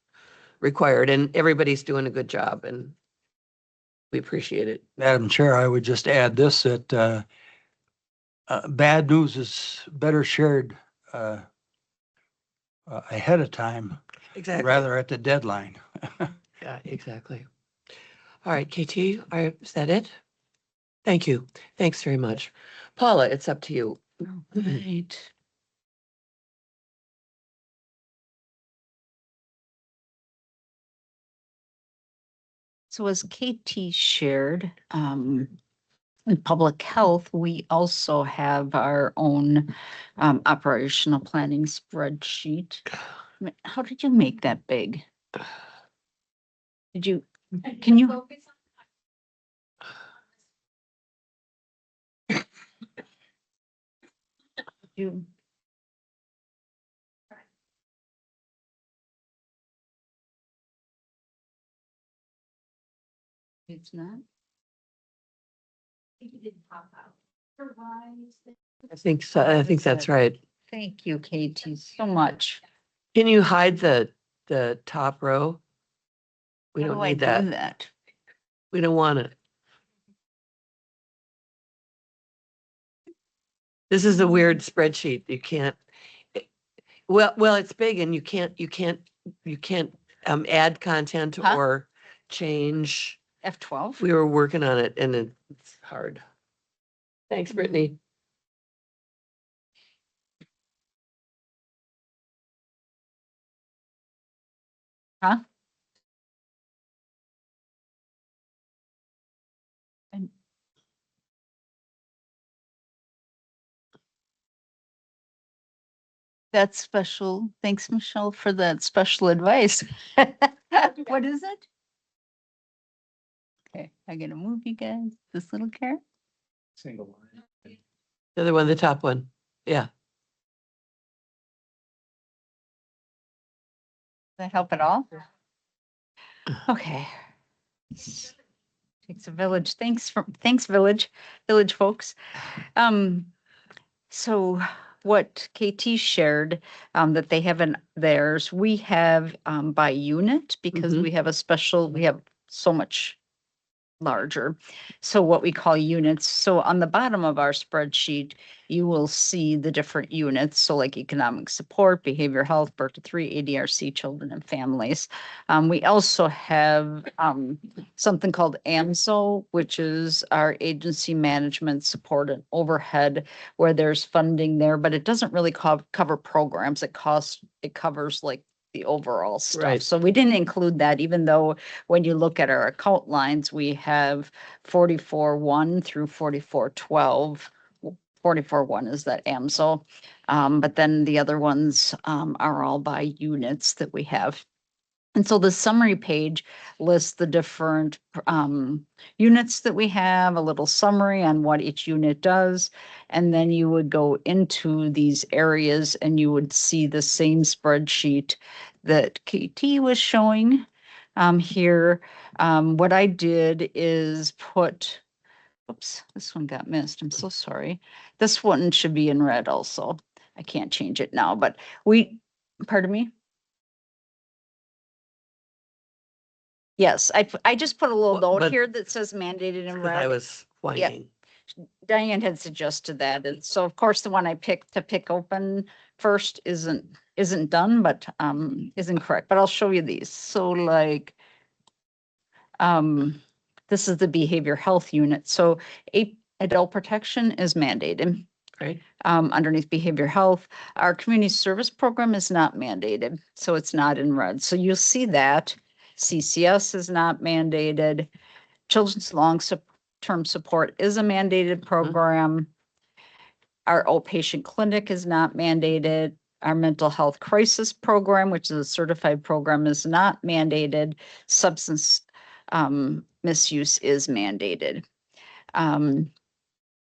required, and everybody's doing a good job, and we appreciate it. Madam Chair, I would just add this, that bad news is better shared ahead of time, Exactly. rather at the deadline. Yeah, exactly. All right, KT, is that it? Thank you. Thanks very much. Paula, it's up to you. Right. So as KT shared, in public health, we also have our own operational planning spreadsheet. How did you make that big? Can you? You. It's not? I think so. I think that's right. Thank you, Katie, so much. Can you hide the top row? We How don't do I need do that. that? We don't want it. This is a weird spreadsheet. You can't, well, it's big and you can't add content Huh? or change. F12? We were working on it and it's hard. Thanks, Brittany. Huh? And that's special. Thanks, Michelle, for that special advice. What is it? Okay, I'm gonna move you guys, this little carrot. Single line. The other one, the top one. Yeah. Does that help at all? Okay. Takes a village. Thanks village folks. So what KT shared, that they have in theirs, we have, by unit, because Mhm. we have we have so much larger. So what we call units. So on the bottom of our spreadsheet, you will see the different units. So like economic support, behavior health, birth to 3, ADRC, children and families. We also have something called AMSO, which is our agency management support and overhead, where there's funding there, but it doesn't really cover programs. It covers like the overall stuff. Right. So we didn't include that, even though when you look at our account lines, we have 44.1 through 44.12. 44.1 is that AMSO. But then the other ones are all by units that we have. And so the summary page lists the different units that we have, a little summary on what each unit does. And then you would go into these areas and you would see the same spreadsheet that KT was showing here. What I did is put, oops, this one got missed. I'm so sorry. This one should be in red also. I can't change it now, but pardon me? Yes, I just put a little Well, note but- here that says mandated in Because I red. was whining. Diane had suggested that, and so of course the one I picked to pick open first isn't done, but isn't correct. But I'll show you these. So like, this is the behavior health unit. So adult protection is mandated. Right. Underneath behavior health, our community service program is not mandated, so it's not in red. So you'll see that. CCS is not mandated. Children's long-term support is a mandated program. Our outpatient clinic is not mandated. Our mental health crisis program, which is a certified program, is not mandated. Substance misuse is mandated.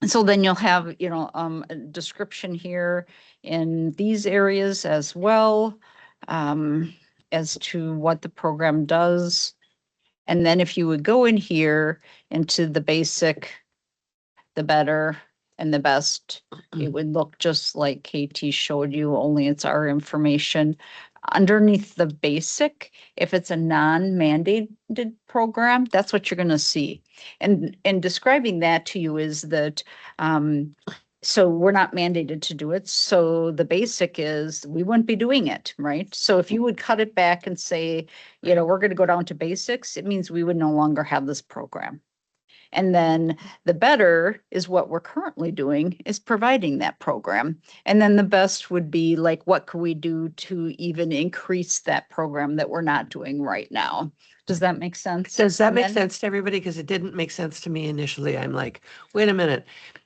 So then you'll have, a description here in these areas as well, as to what the program does. And then if you would go in here into the basic, the better, and the best, it would look just like KT showed you, only it's our information. Underneath the basic, if it's a non-mandated program, that's what you're going to see. And describing that to you is that, so we're not mandated to do it. So the basic is we wouldn't be doing it, right? So if you would cut it back and say, we're going to go down to basics, it means we would no longer have this program. And then the better is what we're currently doing is providing that program. And then the best would be like, what could we do to even increase that program that we're not doing right now? Does that make sense? Does that And make then- sense to everybody? Because it didn't make sense to me initially. I'm like, wait a minute.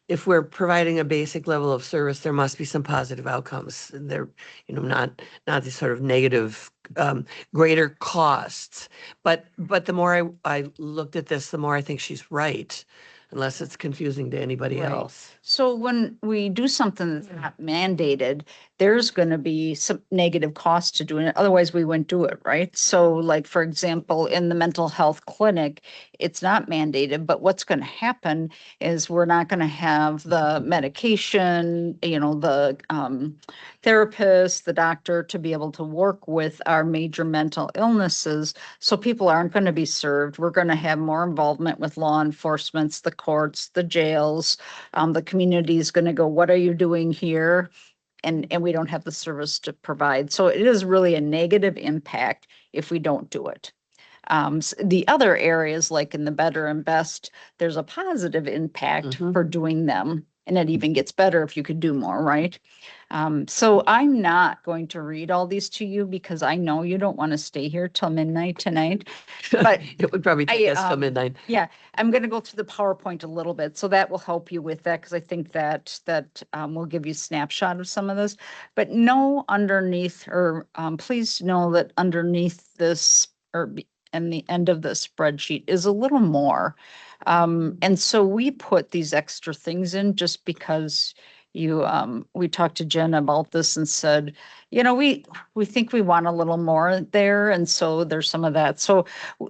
If we're providing a basic level of service, there must be some positive outcomes. They're, not these sort of negative, greater costs. But the more I looked at this, the more I think she's right, unless it's confusing to anybody Right. else. So when we do something that's not mandated, there's going to be some negative cost to doing it. Otherwise, we wouldn't do it, right? So like, for example, in the mental health clinic, it's not mandated, but what's going to happen is we're not going to have the medication, the therapist, the doctor to be able to work with our major mental illnesses. So people aren't going to be served. We're going to have more involvement with law enforcement, the courts, the jails. The community is going to go, what are you doing here? And we don't have the service to provide. So it is really a negative impact if we don't do it. The other areas, like in the better and best, there's a positive impact for doing them. And it even gets better if you could do more, right? So I'm not going to read all these to you because I know you don't want to stay here till midnight tonight. But It would probably take us till midnight. Yeah, I'm going to go through the PowerPoint a little bit, so that will help you with that because I think that will give you a snapshot of some of this. But know underneath, or please know that underneath this, and the end of the spreadsheet is a little more. And so we put these extra things in just because we talked to Jen about this and said, we think we want a little more there. And so there's some of that. So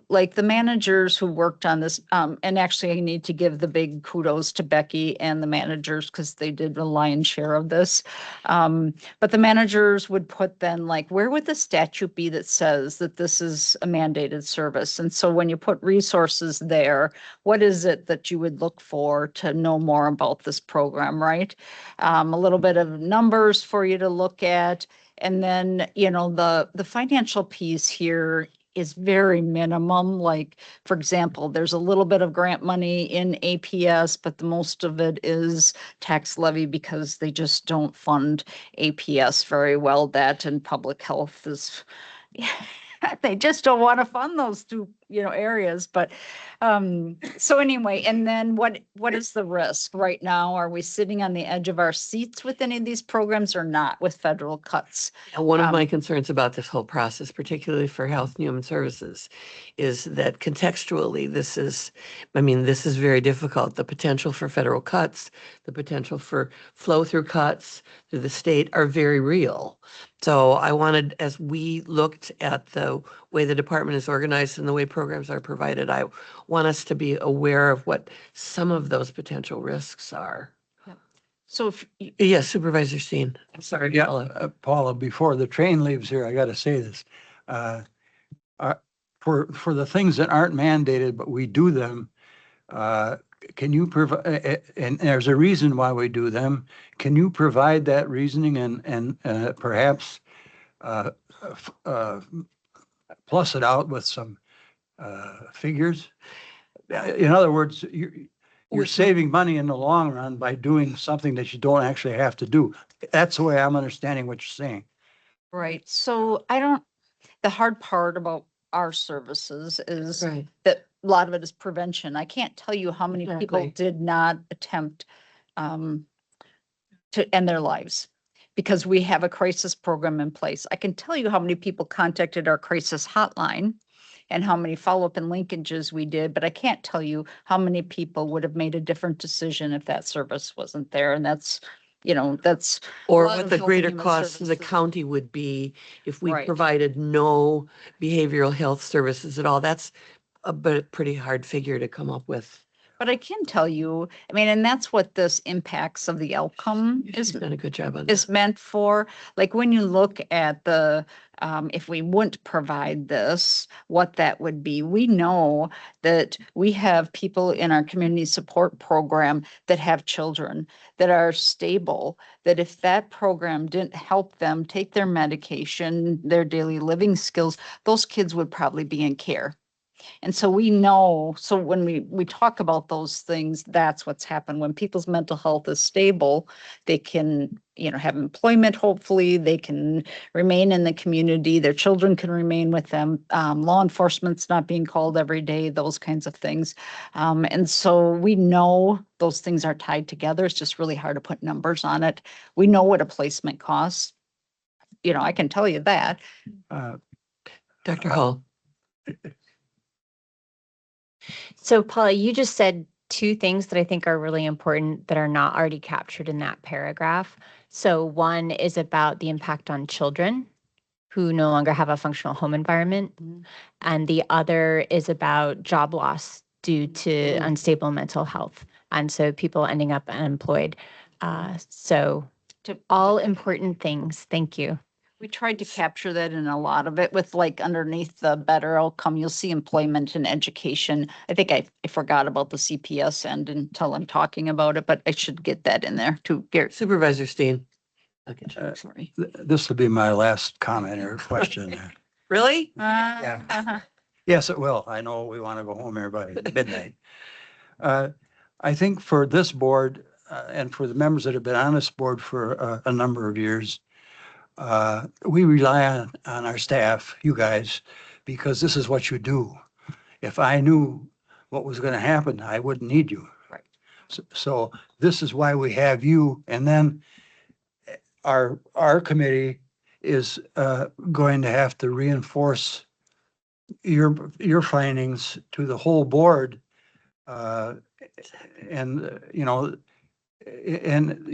like the managers who worked on this, and actually I need to give the big kudos to Becky and the managers because they did the lion's share of this. But the managers would put then like, where would the statute be that says that this is a mandated service? And so when you put resources there, what is it that you would look for to know more about this program, right? A little bit of numbers for you to look at. And then, the financial piece here is very minimum. Like, for example, there's a little bit of grant money in APS, but the most of it is tax levy because they just don't fund APS very well. That and public health is, they just don't want to fund those two, areas. But so anyway, and then what is the risk right now? Are we sitting on the edge of our seats with any of these programs or not with federal cuts? And one of my concerns about this whole process, particularly for Health and Human Services, is that contextually, this is very difficult. The potential for federal cuts, the potential for flow through cuts through the state are very real. So I wanted, as we looked at the way the department is organized and the way programs are provided, I want us to be aware of what some of those potential risks are. So if Yes, Supervisor Steen. I'm sorry, Yeah, Paula. Paula, before the train leaves here, I got to say this. Uh, for the things that aren't mandated, but we do them, can you provide, and there's a reason why we do them. Can you provide that reasoning and perhaps plus it out with some figures? In other words, you're saving money in the long run by doing something that you don't actually have to do. That's the way I'm understanding what you're saying. Right. So the hard part about our services is Right. that a lot of it is prevention. I can't tell you how many people Exactly. did not attempt to end their lives because we have a crisis program in place. I can tell you how many people contacted our crisis hotline and how many follow-up and linkages we did, but I can't tell you how many people would have made a different decision if that service wasn't there. And that's Or lot what of the Health and greater Human cost to the Services. county would be if we Right. provided no behavioral health services at all. That's a pretty hard figure to come up with. But I can tell you, and that's what this impacts of the outcome She's done a good job on is that. meant for. Like when you look at if we wouldn't provide this, what that would be. We know that we have people in our community support program that have children that are stable, that if that program didn't help them take their medication, their daily living skills, those kids would probably be in care. And so we know, so when we talk about those things, that's what's happened. When people's mental health is stable, they can, have employment, hopefully, they can remain in the community, their children can remain with them, law enforcement's not being called every day, those kinds of things. And so we know those things are tied together. It's just really hard to put numbers on it. We know what a placement costs. I can tell you that. Dr. Hall. So Paula, you just said two things that I think are really important that are not already captured in that paragraph. So one is about the impact on children who no longer have a functional home environment. And the other is about job loss due to unstable mental health. And so people ending up unemployed. So all important things. Thank you. We tried to capture that in a lot of it with like underneath the better outcome, you'll see employment and education. I think I forgot about the CPS end until I'm talking about it, but I should get that in there too. Gary. Supervisor Steen. Okay. Sorry. This will be my last comment or question. Really? Yeah. Yes, it will. I know we want to go home here by midnight. I think for this board and for the members that have been on this board for a number of years, we rely on our staff, you guys, because this is what you do. If I knew what was going to happen, I wouldn't need you. Right. So this is why we have you. And then our committee is going to have to reinforce your findings to the whole board. And, And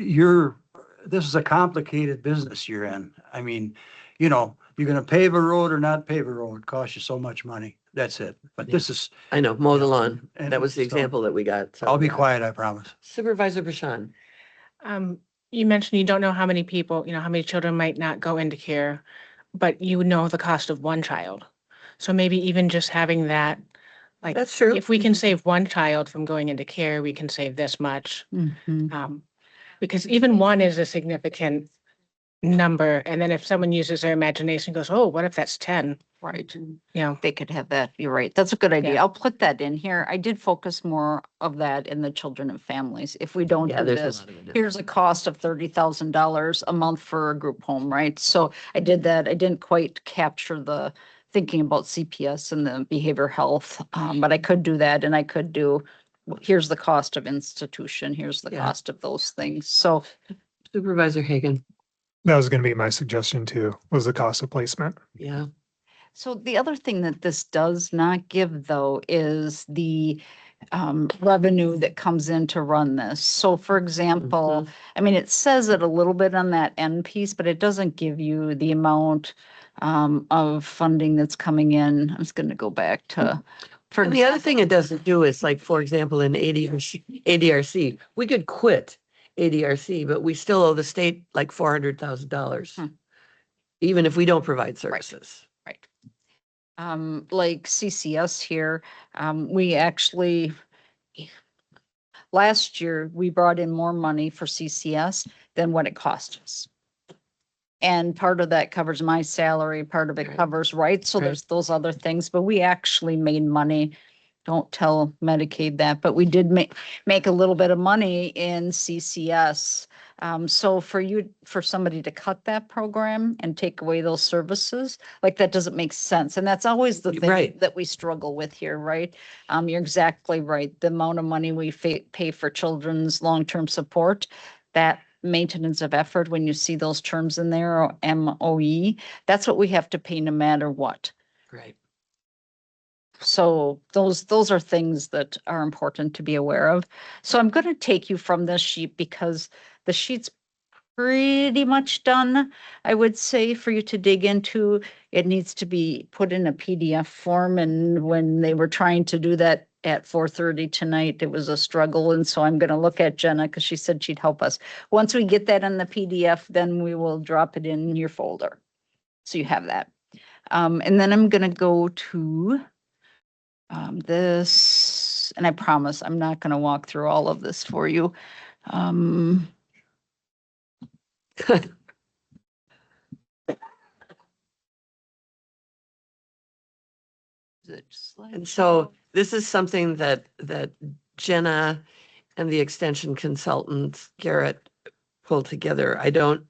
this is a complicated business you're in. I mean, you're gonna pave a road or not pave a road, it costs you so much money. That's it. But this is, I know, mow the Yeah. lawn. And That was the so- example that we got. So, I'll be yeah. quiet, I promise. Supervisor Bashan. You mentioned you don't know how many people, how many children might not go into care, but you know the cost of one child. So maybe even just having that, like, That's true. if we can save one child from going into care, we can save this much. Mhm. Because even one is a significant number. And then if someone uses their imagination, goes, oh, what if that's 10? Right. You They could have that. You're right. That's a good idea. Yeah. I'll put that in here. I did focus more of that in the children and families. If we don't Yeah, do there's a this, lot of it. here's a cost of $30,000 a month for a group home, right? So I did that. I didn't quite capture the thinking about CPS and the behavior health, but I could do that, and I could do, here's the cost of institution, here's the Yeah. cost of those things. So Supervisor Hagan. That was going to be my suggestion too, was the cost of placement. Yeah. So the other thing that this does not give, though, is the revenue that comes in to run this. So for example, I mean, it says it a little bit on that end piece, but it doesn't give you the amount of funding that's coming in. I'm just going to go back to. And the other thing it doesn't do is, like, for example, in ADRC, we could quit ADRC, but we still owe the state like $400,000. Even if we don't provide services. Right. Like CCS here, we actually, last year, we brought in more money for CCS than what it cost us. And part of that covers my salary, part of it Right. covers, right? So Right. there's those other things, but we actually made money. Don't tell Medicaid that, but we did make a little bit of money in CCS. So for somebody to cut that program and take away those services, like, that doesn't make sense. And that's always the thing Right. that we struggle with here, right? You're exactly right. The amount of money we pay for children's long-term support, that maintenance of effort, when you see those terms in there, or MOE, that's what we have to pay no matter what. Right. So those are things that are important to be aware of. So I'm going to take you from this sheet because the sheet's pretty much done, I would say, for you to dig into. It needs to be put in a PDF form, and when they were trying to do that at 4:30 tonight, it was a struggle. And so I'm going to look at Jenna because she said she'd help us. Once we get that in the PDF, then we will drop it in your folder. So you have that. And then I'm going to go to this, and I promise I'm not going to walk through all of this for you. And so this is something that Jenna and the extension consultant Garrett pulled together. I don't,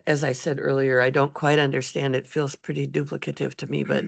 as I said earlier, I don't quite understand. It feels pretty duplicative to me, but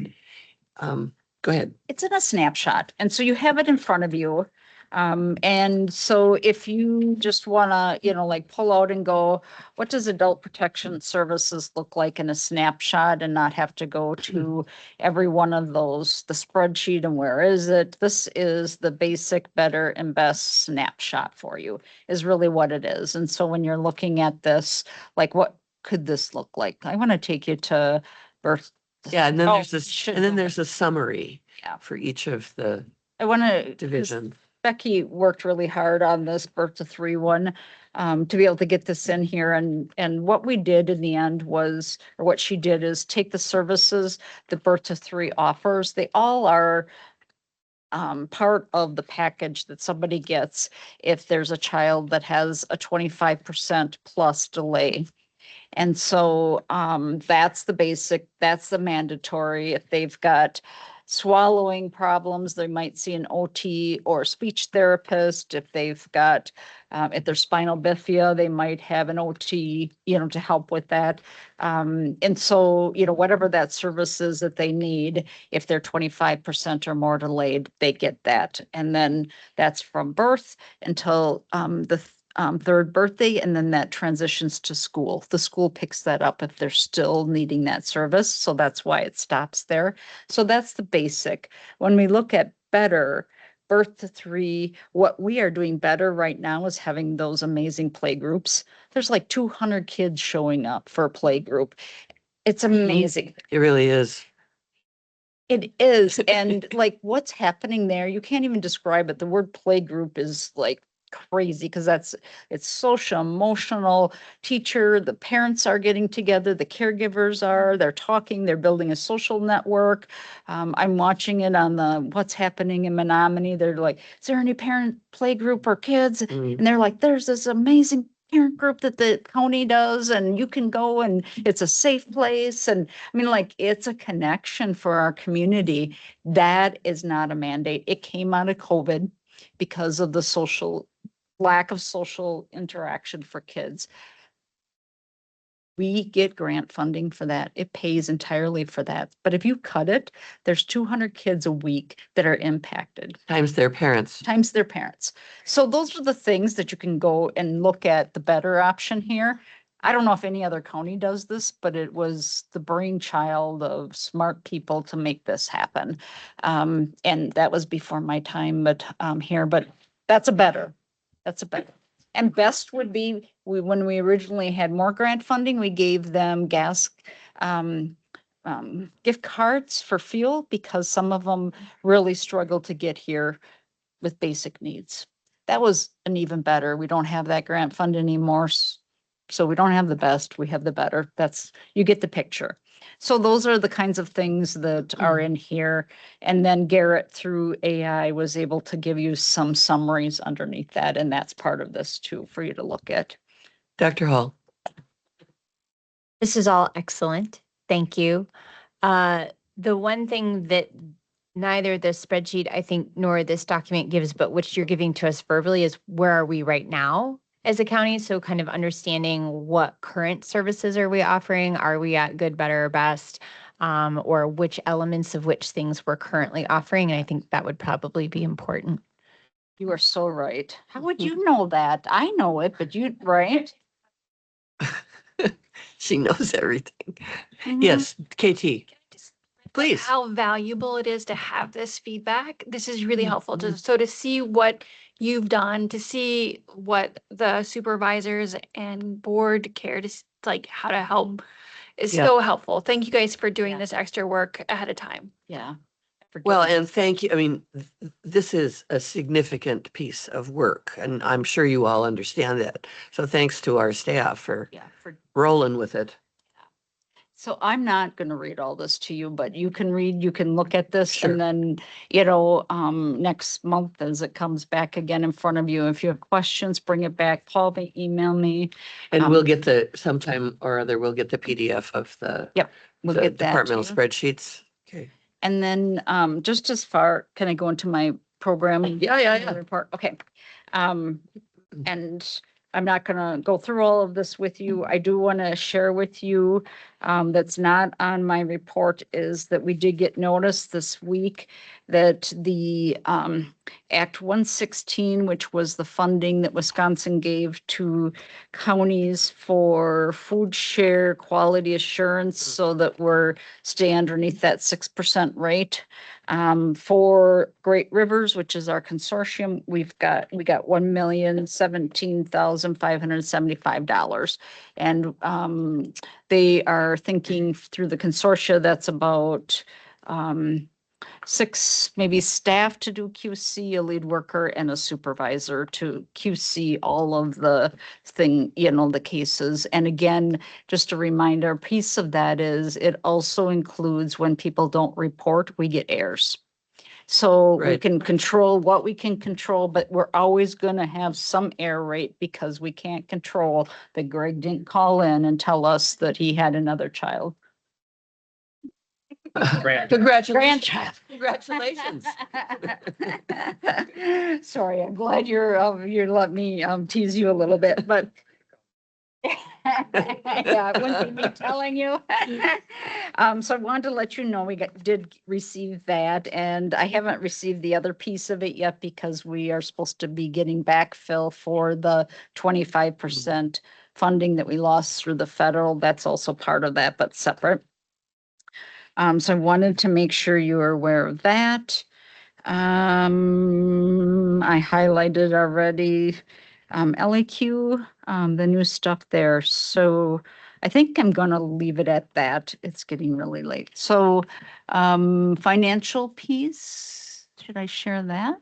go ahead. It's in a snapshot, and so you have it in front of you. And so if you just want to, like, pull out and go, what does adult protection services look like in a snapshot, and not have to go to every one of those, the spreadsheet, and where is it? This is the basic, better, and best snapshot for you, is really what it is. And so when you're looking at this, like, what could this look like? I want to take you to birth. Yeah, and then Oh, there's this, should and then go there's a summary Yeah. for each of the I want to. divisions. Becky worked really hard on this birth to 3 one, to be able to get this in here. And what we did in the end was, or what she did, is take the services the birth to 3 offers. They all are part of the package that somebody gets if there's a child that has a 25% plus delay. And so that's the basic, that's the mandatory. If they've got swallowing problems, they might see an OT or speech therapist. If they've got, if they're spinal bifida, they might have an OT, to help with that. And so, whatever that service is that they need, if they're 25% or more delayed, they get that. And then that's from birth until the 3rd birthday, and then that transitions to school. The school picks that up if they're still needing that service. So that's why it stops there. So that's the basic. When we look at better, birth to 3. What we are doing better right now is having those amazing play groups. There's like 200 kids showing up for a play group. It's amazing. It really is. It is. And like what's happening there, you can't even describe it. The word play group is like crazy because it's social, emotional, teacher, the parents are getting together, the caregivers are, they're talking, they're building a social network. I'm watching it on the What's Happening in Menominee. They're like, is there any parent play group or kids? Mm. And they're like, there's this amazing parent group that the county does, and you can go and it's a safe place. And I mean, like, it's a connection for our community. That is not a mandate. It came out of COVID because of the lack of social interaction for kids. We get grant funding for that. It pays entirely for that. But if you cut it, there's 200 kids a week that are impacted Times their parents. times their parents. So those are the things that you can go and look at the better option here. I don't know if any other county does this, but it was the brainchild of smart people to make this happen. And that was before my time, but here, but that's a better. And best would be, when we originally had more grant funding, we gave them gas gift cards for fuel because some of them really struggled to get here with basic needs. That was an even better. We don't have that grant fund anymore. So we don't have the best, we have the better. You get the picture. So those are the kinds of things that are in here. And then Garrett through AI was able to give you some summaries underneath that. And that's part of this too, for you to look at. Dr. Hall. This is all excellent. Thank you. The one thing that neither the spreadsheet, I think, nor this document gives, but which you're giving to us verbally, is where are we right now as a county? So kind of understanding what current services are we offering? Are we at good, better, or best? Or which elements of which things we're currently offering? And I think that would probably be important. You are so right. How would you know that? I know it, but right? She knows everything. Mhm. Yes, KT, please. How valuable it is to have this feedback. This is really helpful Mm-hmm. to see what you've done, to see what the supervisors and board care to like how to help is Yeah. so helpful. Thank you guys for doing Yeah. this extra work ahead of time. Yeah. Well, and thank you. I mean, this is a significant piece of work, and I'm sure you all understand that. So thanks to our staff for rolling with it. So I'm not going to read all this to you, but you can look at this Sure. and then, next month as it comes back again in front of you, if you have questions, bring it back, call me, email me. And we'll get sometime or other, we'll get the PDF of We'll the get that to departmental you. spreadsheets. Okay. And then, just as far, can I go into my program? Yeah. Report, okay. And I'm not gonna go through all of this with you. I do want to share with you, that's not on my report, is that we did get notice this week that the, Act 116, which was the funding that Wisconsin gave to counties for food share quality assurance, so that we're stay underneath that 6% rate. For Great Rivers, which is our consortium, we got $1,017,575. And they are thinking through the consortia, that's about 6 maybe staff to do QC, a lead worker and a supervisor to QC all of the the cases. And again, just a reminder, a piece of that is it also includes when people don't report, we get errors. So we Right. can control what we can control, but we're always going to have some error rate because we can't control that Greg didn't call in and tell us that he had another child. Congratulations. Congratulations. Sorry, I'm glad you're let me tease you a little bit, but yeah, it wouldn't be me telling you. So I wanted to let you know we did receive that, and I haven't received the other piece of it yet because we are supposed to be getting backfill for the 25% funding that we lost through the federal. That's also part of that, but separate. So I wanted to make sure you are aware of that. I highlighted already, LAQ, the new stuff there. So I think I'm gonna leave it at that. It's getting really late. So, financial piece, should I share that?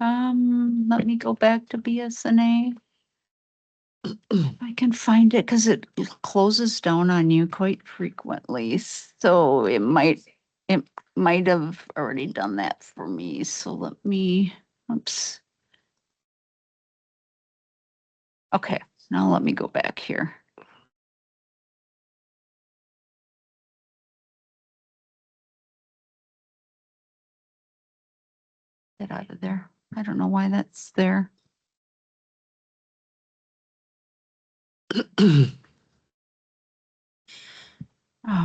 Let me go back to BSNA. I can find it because it closes down on you quite frequently. So it might have already done that for me. So let me, oops. Okay, now let me go back here. Get out of there. I don't know why that's there. Oh,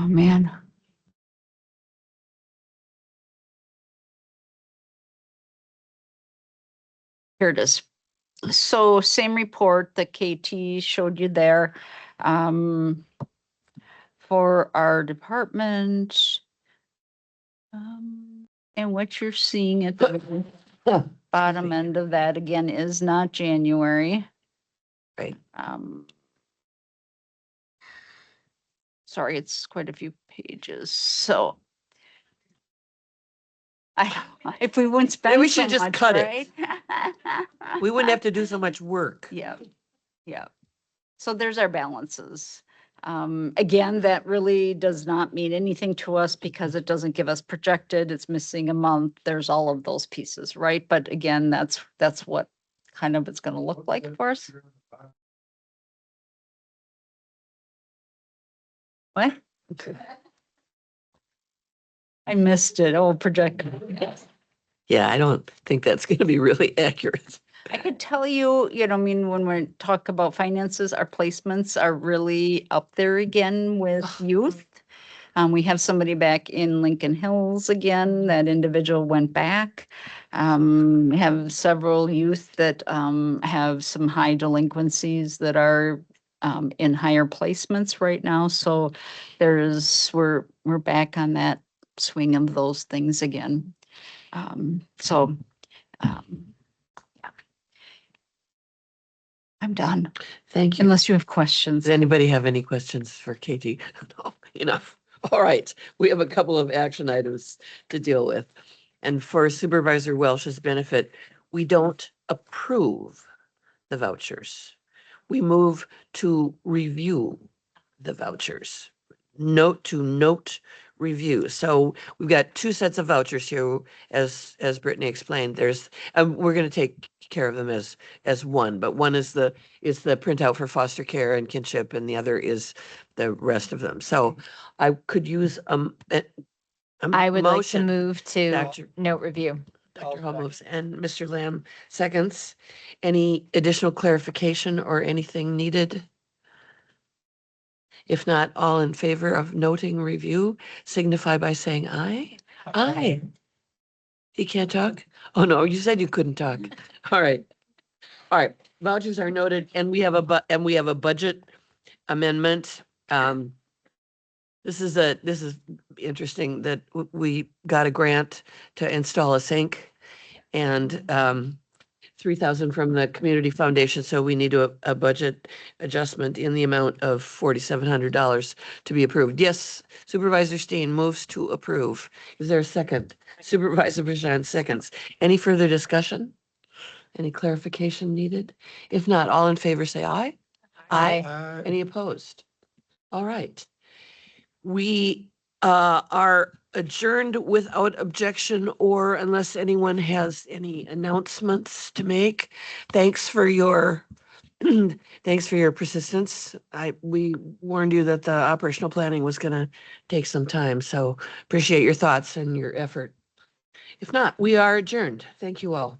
man. Here it is. So same report that KT showed you there. For our department. And what you're seeing at the bottom end of that again is not January. Right. Sorry, it's quite a few pages. So if we wouldn't spend we so should just much, cut it. right? We wouldn't have to do so much work. Yeah, yeah. So there's our balances. Again, that really does not mean anything to us because it doesn't give us projected, it's missing a month. There's all of those pieces, right? But again, that's what kind of it's gonna look like for us. What? I missed it. Oh, projected. Yes. Yeah, I don't think that's gonna be really accurate. I could tell you, I mean, when we talk about finances, our placements are really up there again with youth. We have somebody back in Lincoln Hills again. That individual went back. We have several youth that have some high delinquencies that are in higher placements right now. So we're back on that swing of those things again. So yeah. I'm done. Thank you. Unless you have questions. Does anybody have any questions for Katie? No, enough. All right, we have a couple of action items to deal with. And for Supervisor Welch's benefit, we don't approve the vouchers. We move to review the vouchers. Note review. So we've got two sets of vouchers here, as Brittany explained. There's, we're going to take care of them as one, but one is the printout for foster care and kinship, and the other is the rest of them. So I could use a I would like to motion. move to Dr. note review. Dr. Hall moves and Mr. Lamb seconds. Any additional clarification or anything needed? If not, all in favor of noting review signify by saying aye. Aye. You can't talk? Oh, no, you said you couldn't talk. All right. All right. Vouchers are noted and we have a budget amendment. This is interesting that we got a grant to install a sink and 3,000 from the community foundation. So we need a budget adjustment in the amount of $4,700 to be approved. Yes, Supervisor Steen moves to approve. Is there a second? Supervisor Bashan seconds. Any further discussion? Any clarification needed? If not, all in favor say aye. Aye. Any opposed? All right. We are adjourned without objection or unless anyone has any announcements to make. Thanks for your persistence. We warned you that the operational planning was going to take some time, so appreciate your thoughts and your effort. If not, we are adjourned. Thank you all.